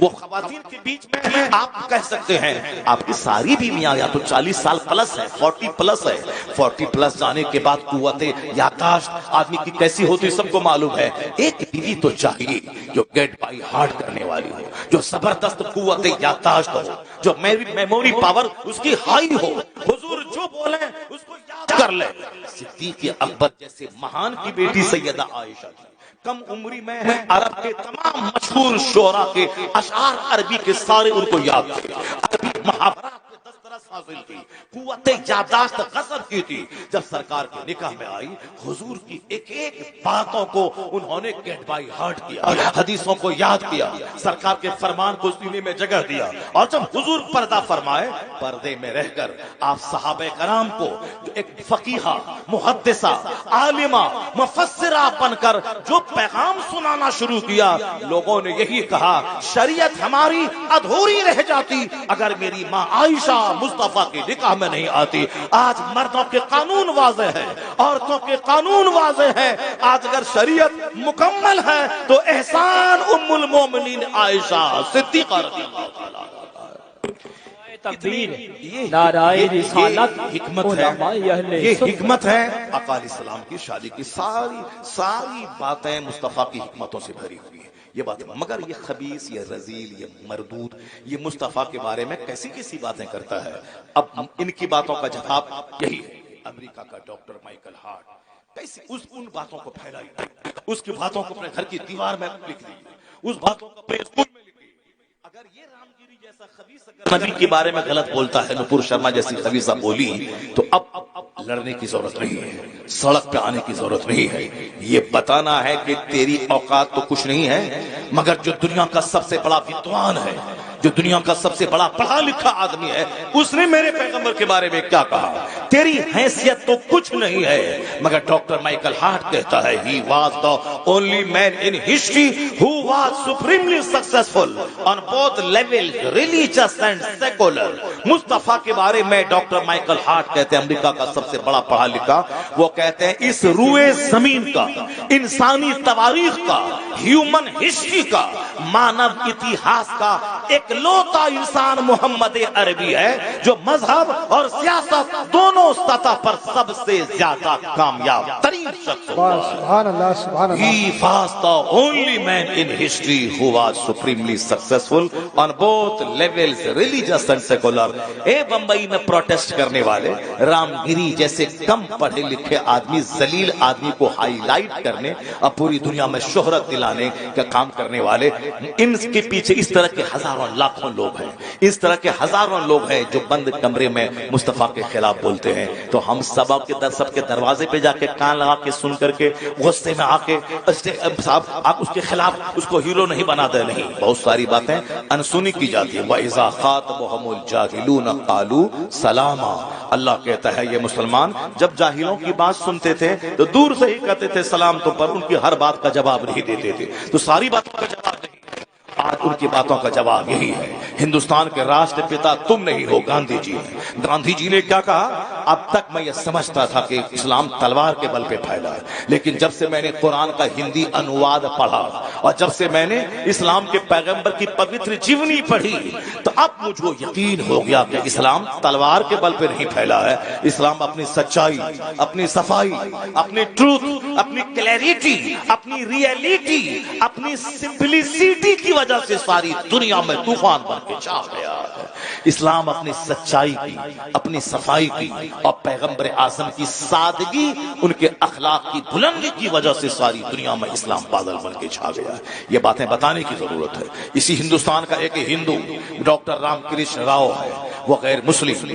وہ خواتین کے بیچ میں آپ کہہ سکتے ہیں آپ کی ساری بیویاں یا تو 40 سال پلس ہے, 40 پلس ہے. 40 پلس جانے کے بعد قوت یادداشت آدمی کی کیسی ہوتی سب کو معلوم ہے. ایک بیوی تو چاہیے جو گیٹ بائی ہارٹ کرنے والی ہو, جو زبردست قوت یادداشت ہو, جو میموری پاور اس کی ہائی ہو. حضور جو بولیں اس کو یاد کر لے. صدیق اکبر جیسے مہان کی بیٹی سیدہ عائشہ تھی. کم عمری میں عرب کے تمام مشہور شعراء کے اشعار عربی کے سارے ان کو یاد تھے. عربی محاورات میں دسترس حاصل تھی, قوت یادداشت غضب کی تھی. جب سرکار کے نکاح میں آئی حضور کی ایک ایک باتوں کو انہوں نے گیٹ بائی ہارٹ کیا, حدیثوں کو یاد کیا, سرکار کے فرمان کو سینے میں جگہ دیا. اور جب حضور پردہ فرمائے پردے میں رہ کر آپ صحابہ کرام کو جو ایک فقیہہ, محدثہ, عالمہ, مفسرہ بن کر جو پیغام سنانا شروع کیا, لوگوں نے یہی کہا شریعت ہماری ادھوری رہ جاتی اگر میری ماں عائشہ مصطفیٰ کے نکاح میں نہیں آتی. آج مردوں کے قانون واضح ہے, عورتوں کے قانون واضح ہے. آج اگر شریعت مکمل ہے تو احسان ام المومنین عائشہ صدیقہ رضی اللہ تعالیٰ. تکبیر, نعرہ رسالت, حکمت ہے, یہ حکمت ہے. آقا علیہ السلام کی شادی کی ساری باتیں مصطفیٰ کی حکمتوں سے بھری ہوئی ہیں. یہ بات مگر یہ خبیث, یہ رذیل, یہ مردود, یہ مصطفیٰ کے بارے میں کیسی کیسی باتیں کرتا ہے. اب ان کی باتوں کا جواب یہی ہے. امریکہ کا ڈاکٹر مائیکل ہارٹ کیسی ان باتوں کو پھیلائی, اس کی باتوں کو اپنے گھر کی دیوار میں لکھ دی, اس باتوں کو اپنے اسکول میں لکھ دی. اگر یہ رامگیری جیسا خبیث نبی کے بارے میں غلط بولتا ہے, نپور شرما جیسی خبیثہ بولی, تو اب لڑنے کی ضرورت نہیں ہے, سڑک پہ آنے کی ضرورت نہیں ہے. یہ بتانا ہے کہ تیری اوقات تو کچھ نہیں ہے, مگر جو دنیا کا سب سے بڑا ودوان ہے, جو دنیا کا سب سے بڑا پڑھا لکھا آدمی ہے, اس نے میرے پیغمبر کے بارے میں کیا کہا. تیری حیثیت تو کچھ نہیں ہے, مگر ڈاکٹر مائیکل ہارٹ کہتا ہے he was the only man in history who was supremely successful on both levels, religious and secular. مصطفیٰ کے بارے میں ڈاکٹر مائیکل ہارٹ کہتے ہیں, امریکہ کا سب سے بڑا پڑھا لکھا, وہ کہتے ہیں اس روئے زمین کا, انسانی تواریخ کا, ہیومن ہسٹری کا, مانو اتہاس کا ایک لوتا انسان محمد عربی ہے جو مذہب اور سیاست دونوں سطح پر سب سے زیادہ کامیاب ترین شخص سبحان اللہ, سبحان اللہ. He was the only man in history who was supremely successful on both levels, religious and secular. اے بمبئی میں پروٹیسٹ کرنے والے, رام گیری جیسے کم پڑھے لکھے آدمی, ذلیل آدمی کو ہائی لائٹ کرنے اور پوری دنیا میں شہرت دلانے کا کام کرنے والے, ان کے پیچھے اس طرح کے ہزاروں لاکھوں لوگ ہیں, اس طرح کے ہزاروں لوگ ہیں جو بند کمرے میں مصطفیٰ کے خلاف بولتے ہوتے ہیں تو ہم سب کے دروازے پہ جا کے کان لگا کے سن کر کے غصے میں آ کے صاحب آپ اس کے خلاف اس کو ہیرو نہیں بنا دے. نہیں, بہت ساری باتیں انسنی کی جاتی ہیں. وَإِذَا خَاطَبَهُمُ الْجَاهِلُونَ قَالُوا سَلَامًا. اللہ کہتا ہے یہ مسلمان جب جاہلوں کی بات سنتے تھے تو دور سے ہی کہتے تھے سلام تم پر, ان کی ہر بات کا جواب نہیں دیتے تھے. تو ساری باتوں کا جواب نہیں, آج ان کی باتوں کا جواب یہی ہے. ہندوستان کے راشٹر پتا تم نہیں ہو, گاندھی جی ہیں. گاندھی جی نے کیا کہا؟ اب تک میں یہ سمجھتا تھا کہ اسلام تلوار کے بل پہ پھیلا ہے, لیکن جب سے میں نے قرآن کا ہندی انواد پڑھا اور جب سے میں نے اسلام کے پیغمبر کی پوتر جیونی پڑھی تو اب مجھ کو یقین ہو گیا کہ اسلام تلوار کے بل پہ نہیں پھیلا ہے. اسلام اپنی سچائی, اپنی صفائی, اپنی ٹروتھ, اپنی کلیئرٹی, اپنی ریئلٹی, اپنی سمپلسٹی کی وجہ سے ساری دنیا میں طوفان بن کے چھا گیا ہے. اسلام اپنی سچائی کی, اپنی صفائی کی اور پیغمبر اعظم کی سادگی, ان کے اخلاق کی بلندی کی وجہ سے ساری دنیا میں اسلام بادل بن کے چھا گیا ہے. یہ باتیں بتانے کی ضرورت ہے. اسی ہندوستان کا ایک ہندو ڈاکٹر رام کرشن راؤ ہے, وہ غیر مسلم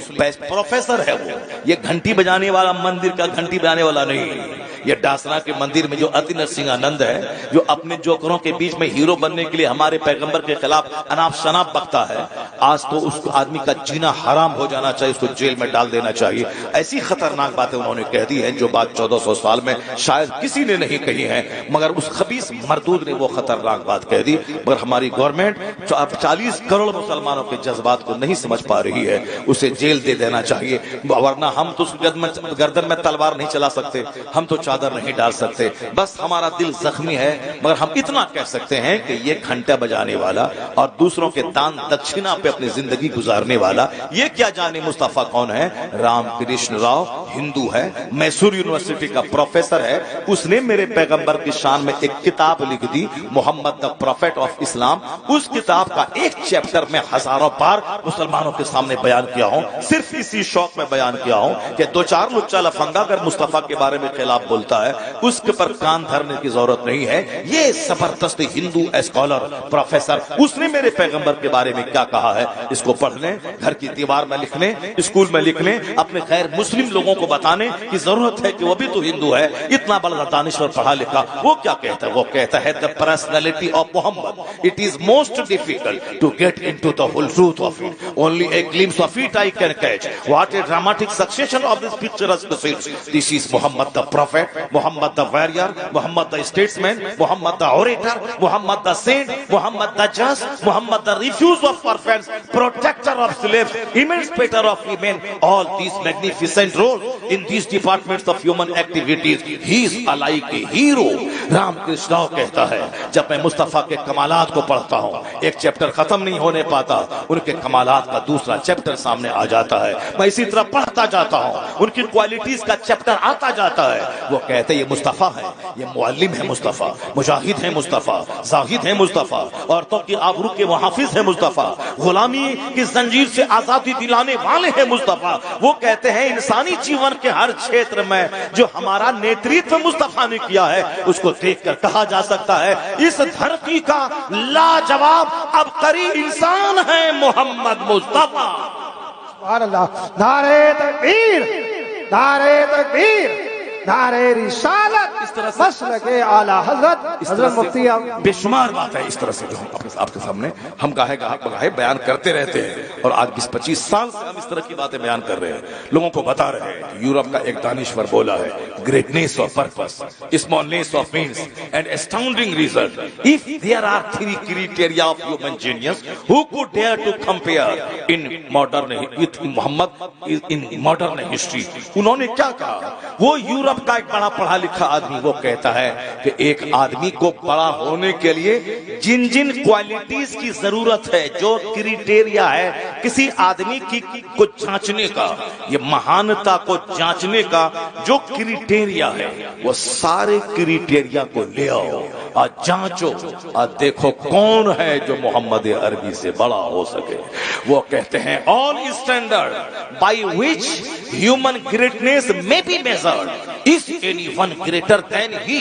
پروفیسر ہے. وہ یہ گھنٹی بجانے والا مندر کا گھنٹی بجانے والا نہیں, یہ ڈاسنا کے مندر میں جو اتی نرسنگ آنند ہے, جو اپنے جوکروں کے بیچ میں ہیرو بننے کے لیے ہمارے پیغمبر کے خلاف اناپ شناپ بکتا ہے, آج تو اس آدمی کا جینا حرام ہو جانا چاہیے, اس کو جیل میں ڈال دینا چاہیے. ایسی خطرناک باتیں انہوں نے کہہ دی ہیں جو بات 1400 سال میں شاید کسی نے نہیں کہی ہے, مگر اس خبیث مردود نے وہ خطرناک بات کہہ دی. مگر ہماری گورنمنٹ 40 کروڑ مسلمانوں کے جذبات کو نہیں سمجھ پا رہی ہے, اسے جیل دے دینا چاہیے, ورنہ ہم تو گردن میں تلوار نہیں چلا سکتے, ہم تو چادر نہیں ڈال سکتے. بس ہمارا دل زخمی ہے, مگر ہم اتنا کہہ سکتے ہیں کہ یہ گھنٹہ بجانے والا اور دوسروں کے دان دکشنا پہ اپنی زندگی گزارنے والا, یہ کیا جانے مصطفیٰ کون ہے؟ رام کرشن راؤ ہندو ہے, میسور یونیورسٹی کا پروفیسر ہے. اس نے میرے پیغمبر کی شان میں ایک کتاب لکھ دی, محمد دا پروفیٹ آف اسلام. اس کتاب کا ایک چیپٹر میں ہزاروں بار مسلمانوں کے سامنے بیان کیا ہوں, صرف اسی شوق میں بیان کیا ہوں کہ دو چار لچا لفنگا اگر مصطفیٰ کے بارے میں خلاف بولتا ہے اس کے پر کان دھرنے کی ضرورت نہیں ہے. یہ زبردست ہندو اسکالر پروفیسر, اس نے میرے پیغمبر کے بارے میں کیا کہا ہے, اس کو پڑھ لیں, گھر کی دیوار میں لکھ لیں, اسکول میں لکھ لیں, اپنے غیر مسلم لوگوں کو بتانے کی ضرورت ہے کہ وہ بھی تو ہندو ہے, اتنا بڑا دانشور پڑھا لکھا. وہ کیا کہتا ہے؟ وہ کہتا ہے the personality of Muhammad, it is most difficult to get into the whole truth of it, only a glimpse of it I can catch. What a dramatic succession of this picturesque scenes. This is Muhammad the prophet, Muhammad the warrior, Muhammad the statesman, Muhammad the orator, Muhammad the saint, Muhammad the just, Muhammad the refuge of orphans, protector of slaves, emancipator of women. All these magnificent roles in these departments of human activities, he is alike a hero. Ram Krishna Rao کہتا ہے جب میں مصطفیٰ کے کمالات کو پڑھتا ہوں, ایک چیپٹر ختم نہیں ہونے پاتا, ان کے کمالات کا دوسرا چیپٹر سامنے آ جاتا ہے. میں اسی طرح پڑھتا جاتا ہوں, ان کی کوالٹیز کا چیپٹر آتا جاتا ہے. وہ کہتے ہیں یہ مصطفیٰ ہے, یہ معلم ہے مصطفیٰ, مجاہد ہے مصطفیٰ, زاہد ہے مصطفیٰ, عورتوں کی آبرو کے محافظ ہے مصطفیٰ, غلامی کی زنجیر سے آزادی دلانے والے ہیں مصطفیٰ. وہ کہتے ہیں انسانی جیون کے ہر چھیتر میں جو ہمارا نیتریتو مصطفیٰ نے کیا ہے اس کو دیکھ کر کہا جا سکتا ہے اس دھرتی کا لاجواب عبقری انسان ہے محمد مصطفیٰ. سبحان اللہ. نعرہ تکبیر, نعرہ تکبیر, نعرہ رسالت, اس طرح سے مسلک اعلی حضرت حضرت مفتی بے شمار بات ہے اس طرح سے جو آپ کے سامنے ہم گاہے بیان کرتے رہتے ہیں, اور آج 20-25 سال سے ہم اس طرح کی باتیں بیان کر رہے ہیں, لوگوں کو بتا رہے ہیں. یورپ کا ایک دانشور بولا ہے, greatness of purpose, smallness of means and astounding result. If there are 3 criteria of human genius, who could dare to compare in modern with Muhammad in modern history? انہوں نے کیا کہا؟ وہ یورپ کا ایک بڑا پڑھا لکھا آدمی وہ کہتا ہے کہ ایک آدمی کو بڑا ہونے کے لیے جن جن کوالٹیز کی ضرورت ہے, جو کریٹیریا ہے کسی آدمی کی کو جانچنے کا, یہ مہانتا کو جانچنے کا جو کریٹیریا ہے, وہ سارے کریٹیریا کو لے آؤ اور جانچو اور دیکھو کون ہے جو محمد عربی سے بڑا ہو سکے. وہ کہتے ہیں all standard by which human greatness may be measured, is anyone greater than he?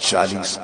40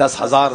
10,000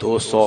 200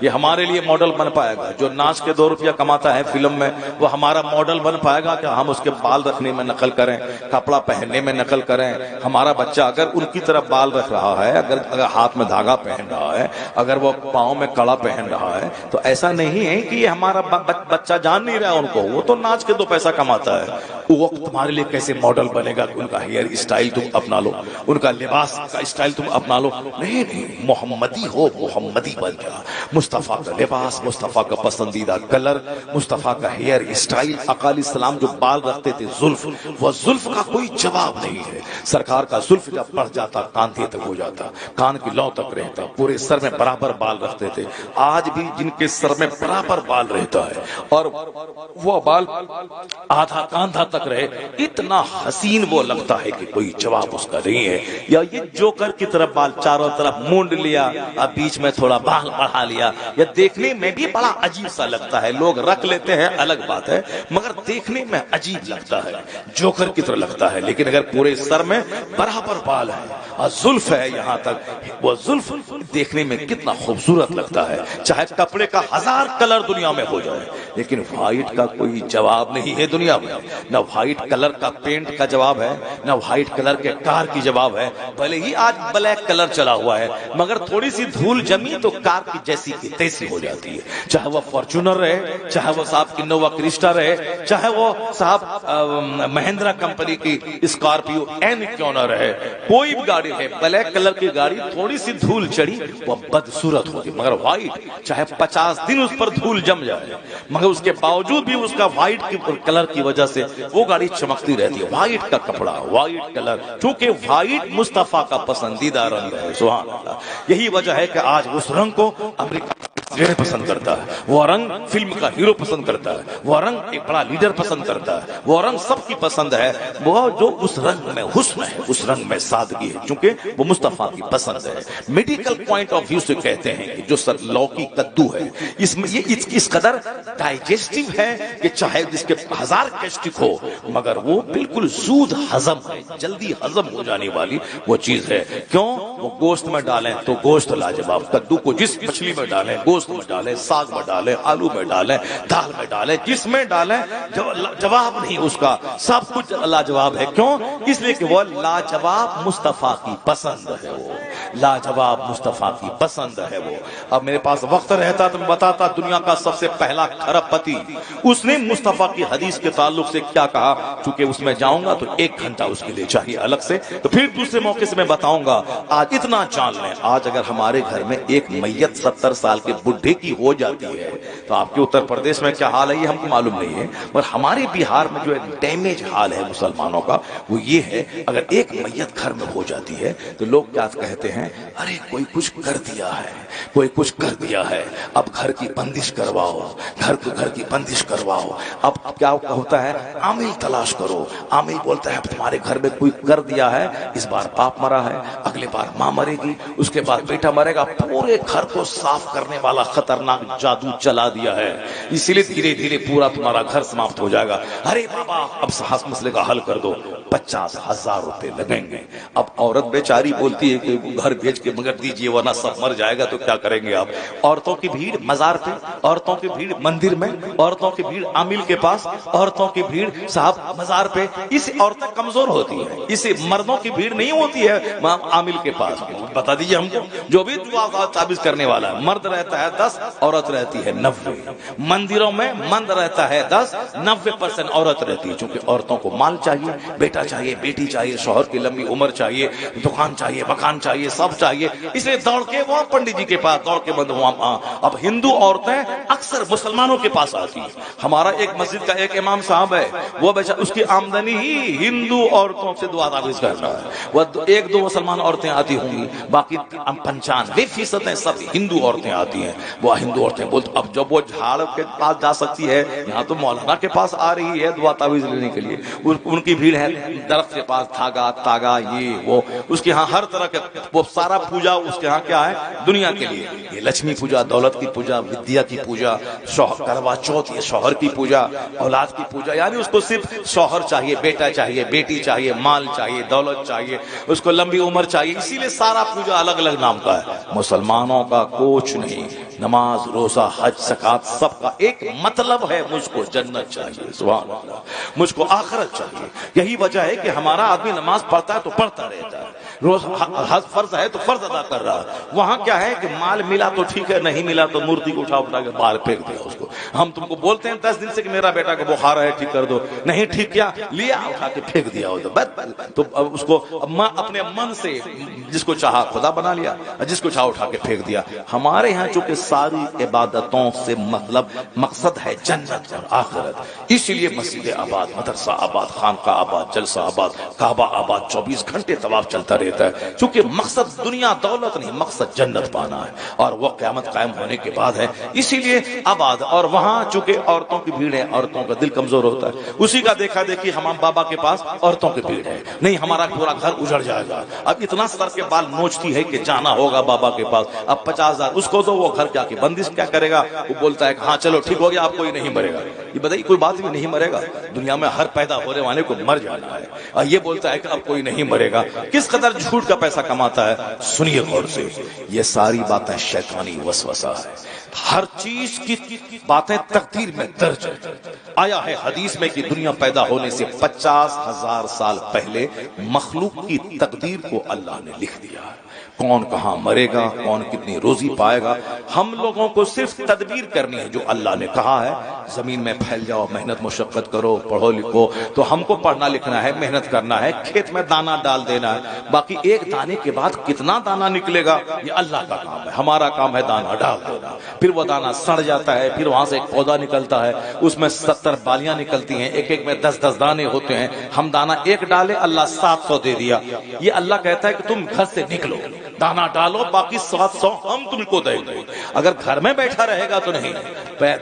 یہ ہمارے لیے ماڈل بن پائے گا؟ جو ناچ کے 2 روپیہ کماتا ہے فلم میں وہ ہمارا ماڈل بن پائے گا کہ ہم اس کے بال رکھنے میں نقل کریں، کپڑا پہننے میں نقل کریں؟ ہمارا بچہ اگر ان کی طرح بال رکھ رہا ہے، اگر ہاتھ میں دھاگا پہن رہا ہے، اگر وہ پاؤں میں کڑا پہن رہا ہے، تو ایسا نہیں ہے کہ یہ ہمارا بچہ جان نہیں رہا ان کو، وہ تو ناچ کے 2 پیسہ کماتا ہے۔ وہ تمہارے لیے کیسے ماڈل بنے گا کہ ان کا ہیئر اسٹائل تم اپنا لو، ان کا لباس کا اسٹائل تم اپنا لو؟ نہیں نہیں، محمدی ہو، محمدی بن جا۔ مصطفیٰ کا لباس، مصطفیٰ کا پسندیدہ کلر، مصطفیٰ کا ہیئر اسٹائل۔ آقا علیہ السلام جو بال رکھتے تھے زلف، وہ زلف کا کوئی جواب نہیں ہے۔ سرکار کا زلف جب بڑھ جاتا کاندھے تک ہو جاتا، کان کی لو تک رہتا، پورے سر میں برابر بال رکھتے تھے۔ آج بھی جن کے سر میں برابر بال رہتا ہے اور وہ بال آدھا کاندھا تک رہے، اتنا حسین وہ لگتا ہے کہ کوئی جواب اس کا نہیں ہے۔ یا یہ جوکر کی طرف بال چاروں طرف مونڈ لیا، اب بیچ میں تھوڑا بال بڑھا لیا، یہ دیکھنے میں بھی بڑا عجیب سا لگتا ہے۔ لوگ رکھ لیتے ہیں الگ بات ہے، مگر دیکھنے میں عجیب لگتا ہے، جوکر کی طرح لگتا ہے۔ لیکن اگر پورے سر میں برابر بال ہے اور زلف ہے یہاں تک، وہ زلف دیکھنے میں کتنا خوبصورت لگتا ہے۔ چاہے کپڑے کا 1000 کلر دنیا میں ہو جائے، لیکن وائٹ کا کوئی جواب نہیں ہے دنیا میں۔ نہ وائٹ کلر کا پینٹ کا جواب ہے، نہ وائٹ کلر کے کار کی جواب ہے۔ بھلے ہی آج بلیک کلر چلا ہوا ہے، مگر تھوڑی سی دھول جمی تو کار کی جیسی کی تیسی ہو جاتی ہے۔ چاہے وہ فارچونر رہے، چاہے وہ صاحب انووا کرسٹا رہے، چاہے وہ صاحب مہندرا کمپنی کی اسکارپیو این کیوں نہ رہے، کوئی بھی گاڑی ہے، بلیک کلر کی گاڑی تھوڑی سی دھول چڑی وہ بدصورت ہوتی۔ مگر وائٹ چاہے 50 دن اس پر دھول جم جائے، مگر اس کے باوجود بھی اس کا وائٹ کی کلر کی وجہ سے وہ گاڑی چمکتی رہتی ہے۔ وائٹ کا کپڑا، وائٹ کلر، چونکہ وائٹ مصطفیٰ کا پسندیدہ رنگ ہے۔ سبحان اللہ، یہی وجہ ہے کہ آج اس رنگ کو امریکہ پسند کرتا ہے، وہ رنگ فلم کا ہیرو پسند کرتا ہے، وہ رنگ ایک بڑا لیڈر پسند کرتا ہے، وہ رنگ سب کی پسند ہے، وہ جو اس رنگ میں حسن ہے، اس رنگ میں سادگی ہے، چونکہ وہ مصطفیٰ کی پسند ہے۔ میڈیکل پوائنٹ آف ویو سے کہتے ہیں کہ جو لوکی کدو ہے، اس میں یہ اس قدر ڈائجسٹو ہے کہ چاہے جس کے 1000 گیسٹرک ہو، مگر وہ بالکل زود ہضم ہے، جلدی ہضم ہو جانے والی وہ چیز ہے۔ کیوں؟ وہ گوشت میں ڈالیں تو گوشت لاجواب، کدو کو جس مچھلی میں ڈالیں، گوشت میں ڈالیں، ساگ میں ڈالیں، آلو میں ڈالیں، دال میں ڈالیں، جس میں ڈالیں جواب نہیں اس کا، سب کچھ لاجواب ہے۔ کیوں؟ اس لیے کہ وہ لاجواب مصطفیٰ کی پسند ہے، وہ لاجواب مصطفیٰ کی پسند ہے وہ۔ اب میرے پاس وقت رہتا تو میں بتاتا دنیا کا سب سے پہلا کھرب پتی اس نے مصطفیٰ کی حدیث کے تعلق سے کیا کہا، چونکہ اس میں جاؤں گا تو 1 گھنٹہ اس کے لیے چاہیے الگ سے، تو پھر دوسرے موقع سے میں بتاؤں گا۔ آج اتنا جان لیں، آج اگر ہمارے گھر میں ایک میت 70 سال کے بڈھے کی ہو جاتی ہے تو آپ کے اتر پردیش میں کیا حال ہے یہ ہم کو معلوم نہیں ہے، پر ہمارے بہار میں جو ڈیمیج حال ہے مسلمانوں کا وہ یہ ہے، اگر ایک میت گھر میں ہو جاتی ہے تو لوگ کیا کہتے ہیں، ارے کوئی کچھ کر دیا ہے، کوئی کچھ کر دیا ہے، اب گھر کی بندش کرواؤ، گھر کی بندش کرواؤ۔ اب کیا ہوتا ہے، عامل تلاش کرو۔ عامل بولتا ہے تمہارے گھر میں کوئی کر دیا ہے، اس بار باپ مرا ہے، اگلے بار ماں مرے گی، اس کے بعد بیٹا مرے گا، پورے گھر کو صاف کرنے والا خطرناک جادو چلا دیا ہے، اسی لیے دھیرے دھیرے پورا تمہارا گھر سماپت ہو جائے گا۔ ارے بابا اب اس مسئلے کا حل کر دو، 50,000 روپے لگیں گے۔ اب عورت بیچاری بولتی ہے کہ گھر بیچ کے مگر دیجیے ورنہ سب مر جائے گا، تو کیا کریں گے آپ؟ عورتوں کی بھیڑ مزار پہ، عورتوں کی بھیڑ مندر میں، عورتوں کی بھیڑ عامل کے پاس، عورتوں کی بھیڑ صاحب مزار پہ۔ اس عورتیں کمزور ہوتی ہیں، اسے مردوں کی بھیڑ نہیں ہوتی ہے عامل کے پاس۔ بتا دیجیے ہم کو، جو بھی دعا تعبیذ کرنے والا ہے، مرد رہتا ہے 10، عورت رہتی ہے 90۔ مندروں میں مرد رہتا ہے 10، 90% عورت رہتی ہے، چونکہ عورتوں کو مال چاہیے، بیٹا چاہیے، بیٹی چاہیے، شوہر کی لمبی عمر چاہیے، دکان چاہیے، مکان چاہیے، سب چاہیے، اس لیے دوڑ کے وہ پنڈت جی کے پاس، دوڑ کے اب ہندو عورتیں اکثر مسلمانوں کے پاس آتی ہیں۔ ہمارا ایک مسجد کا ایک امام صاحب ہے، وہ بیچارہ اس کی آمدنی ہی ہندو عورتوں سے دعا تعویذ کرنا ہے۔ وہ 1-2 مسلمان عورتیں آتی ہوں گی، باقی 95% سب ہندو عورتیں آتی ہیں۔ وہ ہندو عورتیں بولتے، اب جب وہ جھاڑ کے پاس جا سکتی ہے، یہاں تو مولانا کے پاس آ رہی ہے دعا تعویذ لینے کے لیے، ان کی بھیڑ ہے درخت کے پاس دھاگا تاگا یہ وہ، اس کے ہاں ہر طرح کا وہ سارا پوجا اس کے ہاں کیا ہے دنیا کے لیے. یہ لکشمی پوجا، دولت کی پوجا، ودیا کی پوجا، کروا چوتھ یہ شوہر کی پوجا، اولاد کی پوجا. یعنی اس کو صرف شوہر چاہیے، بیٹا چاہیے، بیٹی چاہیے، مال چاہیے، دولت چاہیے، اس کو لمبی عمر چاہیے. اسی لیے سارا پوجا الگ الگ نام کا ہے. مسلمانوں کا کچھ نہیں. نماز، روزہ، حج، زکات سب کا ایک مطلب ہے، مجھ کو جنت چاہیے، سبحان اللہ، مجھ کو آخرت چاہیے. یہی وجہ ہے کہ ہمارا آدمی نماز پڑھتا ہے تو پڑھتا رہتا ہے، روز حج فرض ہے تو فرض ادا کر رہا ہے. وہاں کیا ہے کہ مال ملا تو ٹھیک ہے، نہیں ملا تو مورتی کو اٹھا کے باہر پھینک دیا اس کو. ہم تم کو بولتے ہیں 10 دن سے کہ میرا بیٹا کو بخار ہے، ٹھیک کر دو، نہیں ٹھیک کیا، لیا اٹھا کے پھینک دیا. تو اس کو اپنے من سے جس کو چاہا خدا بنا لیا، جس کو چاہا اٹھا کے پھینک دیا. ہمارے ہاں چونکہ ساری عبادتوں سے مقصد ہے جنت اور آخرت، اسی لیے مسجد آباد، مدرسہ آباد، خانقاہ آباد، جلسہ آباد، کعبہ آباد 24 گھنٹے طواف چلتا رہتا ہے. چونکہ مقصد دنیا دولت نہیں، مقصد جنت پانا ہے اور وہ قیامت قائم ہونے کے بعد ہے، اسی لیے آباد. اور وہاں چونکہ عورتوں کی بھیڑ ہے، عورتوں کا دل کمزور ہوتا ہے، اسی کا دیکھا دیکھی ہمام بابا کے پاس عورتوں کی بھیڑ ہے. نہیں ہمارا پورا گھر اجڑ جائے گا. اب اتنا سر کے بال نوچتی ہے کہ جانا ہوگا بابا کے پاس. اب 50,000 اس کو دو، وہ گھر کیا کی بندش کیا کرے گا. وہ بولتا ہے کہ ہاں چلو ٹھیک ہو گیا، آپ کوئی نہیں مرے گا. یہ بتائیے کوئی بات بھی نہیں مرے گا. دنیا میں ہر پیدا ہونے والے کو مر جانا ہے، اور یہ بولتا ہے کہ اب کوئی نہیں مرے گا. کس قدر جھوٹ کا پیسہ کماتا ہے. سنیے غور سے، یہ ساری باتیں شیطانی وسوسہ ہے. ہر چیز کی باتیں تقدیر میں درج ہے. آیا ہے حدیث میں کہ دنیا پیدا ہونے سے 50,000 سال پہلے مخلوق کی تقدیر کو اللہ نے لکھ دیا ہے. کون کہاں مرے گا، کون کتنی روزی پائے گا. ہم لوگوں کو صرف تدبیر کرنی ہے جو اللہ نے کہا ہے. زمین میں پھیل جاؤ، محنت مشقت کرو، پڑھو لکھو. تو ہم کو پڑھنا لکھنا ہے، محنت کرنا ہے، کھیت میں دانا ڈال دینا ہے. باقی ایک دانے کے بعد کتنا دانا نکلے گا یہ اللہ کا کام ہے. ہمارا کام ہے دانا ڈال دینا. پھر وہ دانا سڑ جاتا ہے، پھر وہاں سے ایک پودا نکلتا ہے، اس میں 70 بالیاں نکلتی ہیں، ایک ایک میں 10-10 دانے ہوتے ہیں. ہم دانا ایک ڈالے، اللہ 700 دے دیا. یہ اللہ کہتا ہے کہ تم گھر سے نکلو، دانا ڈالو، باقی 700 ہم تم کو دیں گے. اگر گھر میں بیٹھا رہے گا تو نہیں،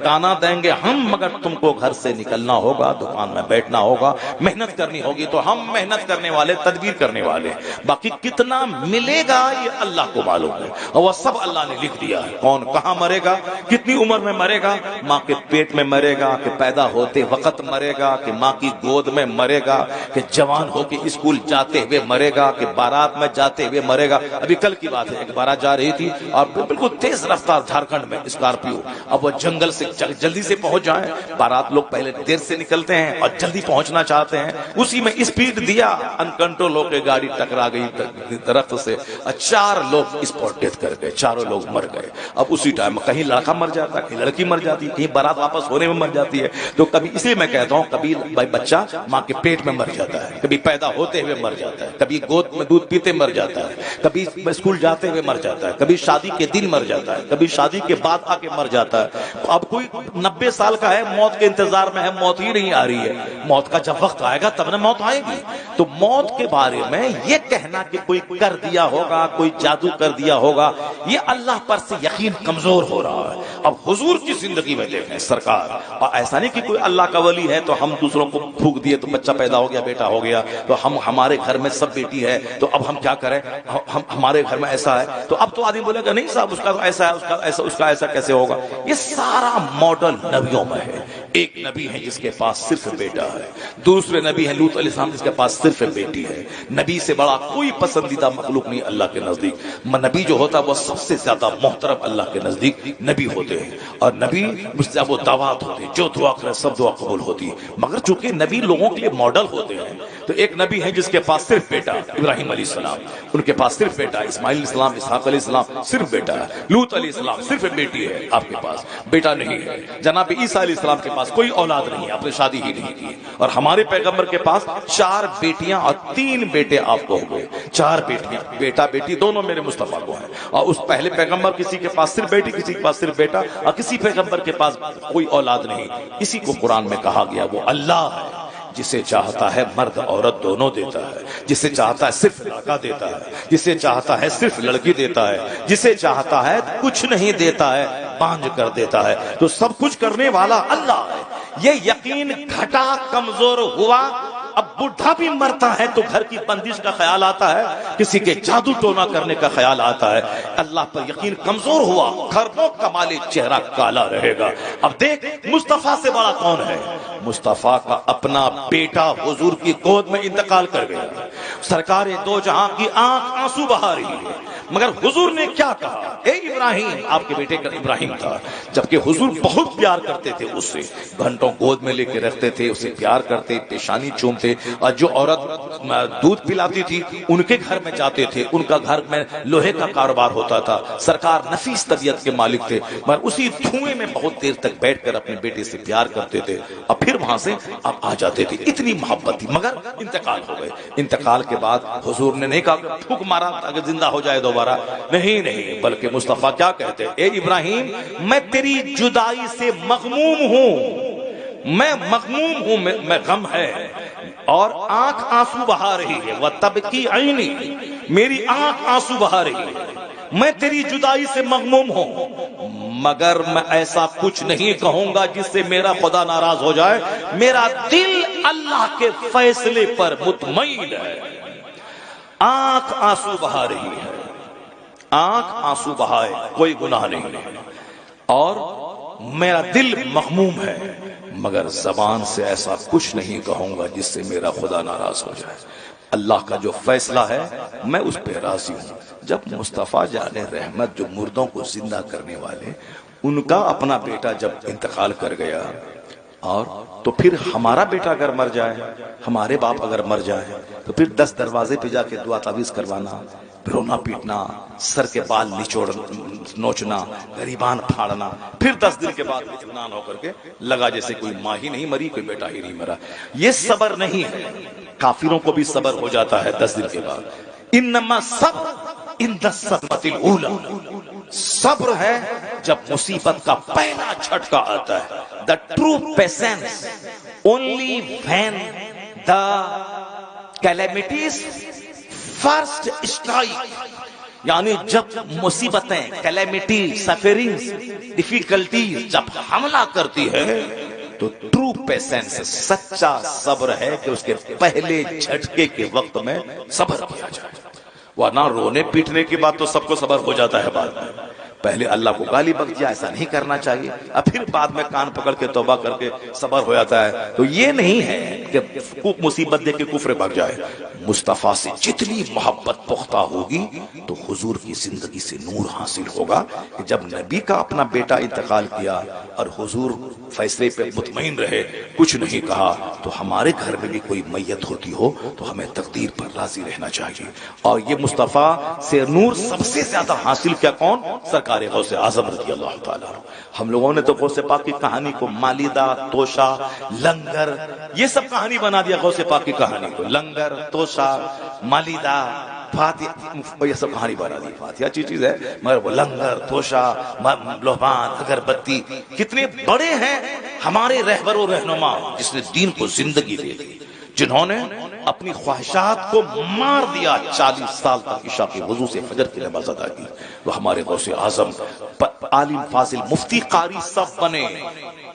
دانا دیں گے ہم، مگر تم کو گھر سے نکلنا ہوگا، دکان میں بیٹھنا ہوگا، محنت کرنی ہوگی. تو ہم محنت کرنے والے، تدبیر کرنے والے. باقی کتنا ملے گا یہ اللہ کو معلوم ہے، اور وہ سب اللہ نے لکھ دیا ہے. کون کہاں مرے گا، کتنی عمر میں مرے گا، ماں کے پیٹ میں مرے گا کہ پیدا ہوتے وقت مرے گا کہ ماں کی گود میں مرے گا کہ جوان ہو کے اسکول جاتے ہوئے مرے گا کہ بارات میں جاتے ہوئے مرے گا. ابھی کل کی بات ہے، ایک بارات جا رہی تھی اور بالکل تیز رفتار جھارکھنڈ میں اسکارپیو. اب وہ جنگل سے جلدی سے پہنچ جائیں، بارات لوگ پہلے دیر سے نکلتے ہیں اور جلدی پہنچنا چاہتے ہیں، اسی میں اسپیڈ دیا، انکنٹرول ہو کے گاڑی ٹکرا گئی درخت سے، 4 لوگ اسپاٹ ڈیتھ کر گئے، 4 لوگ مر گئے. اب اسی ٹائم کہیں لڑکا مر جاتا ہے، کہیں لڑکی مر جاتی ہے، کہیں بارات واپس ہونے میں مر جاتی ہے. تو کبھی اسی میں کہتا ہوں، کبھی بچہ ماں کے پیٹ میں مر جاتا ہے، کبھی پیدا ہوتے ہوئے مر جاتا ہے، کبھی گود میں دودھ پیتے مر جاتا ہے، کبھی اسکول جاتے ہوئے مر جاتا ہے، کبھی شادی کے دن مر جاتا ہے، کبھی شادی کے بعد آ کے مر جاتا ہے. اب کوئی 90 سال کا ہے، موت کے انتظار میں ہے، موت ہی نہیں آ رہی ہے. موت کا جب وقت آئے گا تب نہ موت آئے گی. تو موت کے بارے میں یہ کہنا کہ کوئی کر دیا ہوگا، کوئی جادو کر دیا ہوگا، یہ اللہ پر سے یقین کمزور ہو رہا ہے. اب حضور کی زندگی میں دیکھیں سرکار، اور ایسا نہیں کہ کوئی اللہ کا ولی ہے تو ہم دوسروں کو پھونک دیے تو بچہ پیدا ہو گیا، بیٹا ہو گیا، تو ہمارے گھر میں سب بیٹی ہے تو اب ہم کیا کریں، ہمارے گھر میں ایسا ہے. تو اب تو آدمی بولے گا نہیں صاحب اس کا تو ایسا ہے، اس کا ایسا کیسے ہوگا. یہ سارا ماڈل نبیوں میں ہے. ایک نبی ہے جس کے پاس صرف بیٹا ہے، دوسرے نبی ہے لوط علیہ السلام جس کے پاس صرف بیٹی ہے. نبی سے بڑا کوئی پسندیدہ مخلوق نہیں اللہ کے نزدیک. نبی جو ہوتا ہے وہ سب سے زیادہ محترم اللہ کے نزدیک نبی ہوتے ہیں، اور نبی مجتبی دعوات ہوتے ہیں، جو دعا کرے سب دعا قبول ہوتی ہے. مگر چونکہ نبی لوگوں کے لیے ماڈل ہوتے ہیں، تو ایک نبی ہے جس کے پاس صرف بیٹا، ابراہیم علیہ السلام، ان کے پاس صرف بیٹا. اسماعیل علیہ السلام، اسحاق علیہ السلام صرف بیٹا ہے. لوط علیہ السلام صرف بیٹی ہے، آپ کے پاس بیٹا نہیں ہے. جناب عیسیٰ علیہ السلام کے پاس کوئی اولاد نہیں ہے، آپ نے شادی ہی نہیں کی. اور ہمارے پیغمبر کے پاس 4 بیٹیاں اور 3 بیٹے آپ کو ہوئے. 4 بیٹیاں، بیٹا بیٹی دونوں میرے مصطفیٰ کو ہیں. اور اس پہلے پیغمبر کسی کے پاس صرف بیٹی، کسی کے پاس صرف بیٹا، اور کسی پیغمبر کے پاس کوئی اولاد نہیں. اسی کو قرآن میں کہا گیا وہ اللہ ہے جسے چاہتا ہے مرد عورت دونوں دیتا ہے، جسے چاہتا ہے صرف لڑکا دیتا ہے، جسے چاہتا ہے صرف لڑکی دیتا ہے، جسے چاہتا ہے کچھ نہیں دیتا ہے، بانجھ کر دیتا ہے. تو سب کچھ کرنے والا اللہ ہے. یہ یقین گھٹا، کمزور ہوا. اب بڈھا بھی مرتا ہے تو گھر کی بندش کا خیال آتا ہے, کسی کے جادو ٹونا کرنے کا خیال آتا ہے. اللہ پر یقین کمزور ہوا, خربوں کمال چہرہ کالا رہے گا. اب دیکھ مصطفیٰ سے بڑا کون ہے؟ مصطفیٰ کا اپنا بیٹا حضور کی گود میں انتقال کر گیا. سرکار دو جہاں کی آنکھ آنسو بہا رہی ہے, مگر حضور نے کیا کہا؟ اے ابراہیم, آپ کے بیٹے کا ابراہیم تھا, جبکہ حضور بہت پیار کرتے تھے اس سے, گھنٹوں گود میں لے کے رکھتے تھے, اسے پیار کرتے, پیشانی چومتے, اور جو عورت دودھ پلاتی تھی ان کے گھر میں جاتے تھے, ان کا گھر میں لوہے کا کاروبار ہوتا تھا. سرکار نفیس طبیعت کے مالک تھے, مگر اسی دھوئیں میں بہت دیر تک بیٹھ کر اپنے بیٹے سے پیار کرتے تھے, اور پھر وہاں سے اب آ جاتے تھے. اتنی محبت تھی. مگر انتقال ہو گئے. انتقال کے بعد حضور نے نہیں کہا کہ پھونک مارا تاکہ زندہ ہو جائے دوبارہ, نہیں نہیں, بلکہ مصطفیٰ کیا کہتے؟ اے ابراہیم, میں تیری جدائی سے مغموم ہوں, میں مغموم ہوں, میں غم ہے, اور آنکھ آنسو بہا رہی ہے. وَتَبْكِي عَيْنِي, میری آنکھ آنسو بہا رہی ہے, میں تیری جدائی سے مغموم ہوں, مگر میں ایسا کچھ نہیں کہوں گا جس سے میرا خدا ناراض ہو جائے. میرا دل اللہ کے فیصلے پر مطمئن ہے. آنکھ آنسو بہا رہی ہے, آنکھ آنسو بہائے, کوئی گناہ نہیں, اور میرا دل مغموم ہے, مگر زبان سے ایسا کچھ نہیں کہوں گا جس سے میرا خدا ناراض ہو جائے. اللہ کا جو فیصلہ ہے میں اس پہ راضی ہوں. جب مصطفیٰ جان رحمت, جو مردوں کو زندہ کرنے والے, ان کا اپنا بیٹا جب انتقال کر گیا, اور تو پھر ہمارا بیٹا اگر مر جائے, ہمارے باپ اگر مر جائے, تو پھر 10 دروازے پہ جا کے دعا تعویذ کروانا, رونا پیٹنا, سر کے بال نوچنا, غریبان پھاڑنا, پھر 10 دن کے بعد اطمینان ہو کر کے لگا جیسے کوئی ماں ہی نہیں مری, کوئی بیٹا ہی نہیں مرا. یہ صبر نہیں ہے. کافروں کو بھی صبر ہو جاتا ہے 10 دن کے بعد. انما صبر عند الصدمۃ الاولی, صبر ہے جب مصیبت کا پہلا جھٹکا آتا ہے. The true patience only when the calamities first strike, یعنی جب مصیبتیں, کلیمٹی, سفرنگز, ڈیفیکلٹیز جب حملہ کرتی ہے تو ٹرو پیشنس, سچا صبر ہے کہ اس کے پہلے جھٹکے کے وقت میں صبر کیا جائے. ورنہ رونے پیٹنے کے بعد تو سب کو صبر ہو جاتا ہے بعد میں. پہلے اللہ کو گالی بک دیا, ایسا نہیں کرنا چاہیے, اب پھر بعد میں کان پکڑ کے توبہ کر کے صبر ہو جاتا ہے. تو یہ نہیں ہے کہ مصیبت دے کے کفر بھگ جائے. مصطفیٰ سے جتنی محبت پختہ ہوگی تو حضور کی زندگی سے نور حاصل ہوگا. کہ جب نبی کا اپنا بیٹا انتقال کیا اور حضور فیصلے پہ مطمئن رہے, کچھ نہیں کہا, تو ہمارے گھر میں بھی کوئی میت ہوتی ہو تو ہمیں تقدیر پر راضی رہنا چاہیے. اور یہ مصطفیٰ سے نور سب سے زیادہ حاصل کیا کون؟ سرکار غوث اعظم رضی اللہ تعالیٰ. ہم لوگوں نے تو غوث پاک کی کہانی کو مالیدہ, توشا, لنگر, یہ سب کہانی بنا دیا. غوث پاک کی کہانی کو لنگر, توشا, مالیدہ, فاتحہ, یہ سب کہانی بنا دی. فاتحہ اچھی چیز ہے, مگر وہ لنگر, توشا, لوبان, اگربتی کتنے بڑے ہیں ہمارے رہبر و رہنما جس نے دین کو زندگی دے دی, جنہوں نے اپنی خواہشات کو مار دیا. 40 سال تک عشاء کی وضو سے فجر کی نماز ادا کی. وہ ہمارے غوث اعظم عالم, فاضل, مفتی, قاری سب بنے.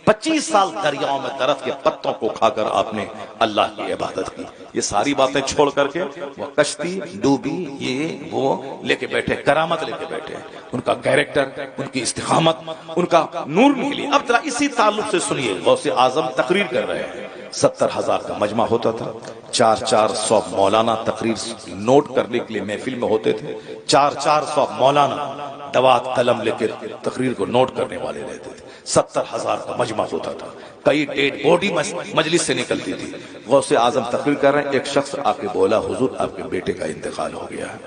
25 سال دریاؤں میں درخت کے پتوں کو کھا کر آپ نے اللہ کی عبادت کی. یہ ساری باتیں چھوڑ کر کے وہ کشتی ڈوبی, یہ وہ لے کے بیٹھے, کرامت لے کے بیٹھے. ان کا کیریکٹر, ان کی استقامت, ان کا نور نکلی. اب ذرا اسی تعلق سے سنیے, غوث اعظم تقریر کر رہے ہیں. 70,000 کا مجمع ہوتا تھا. 400 مولانا تقریر نوٹ کرنے کے لیے محفل میں ہوتے تھے. 400 مولانا دوات قلم لے کے تقریر کو نوٹ کرنے والے رہتے تھے. 70,000 کا مجمع ہوتا تھا. کئی ڈیڈ باڈی مجلس سے نکلتی تھی. غوث اعظم تقریر کر رہے ہیں, ایک شخص آ کے بولا, حضور آپ کے بیٹے کا انتقال ہو گیا ہے.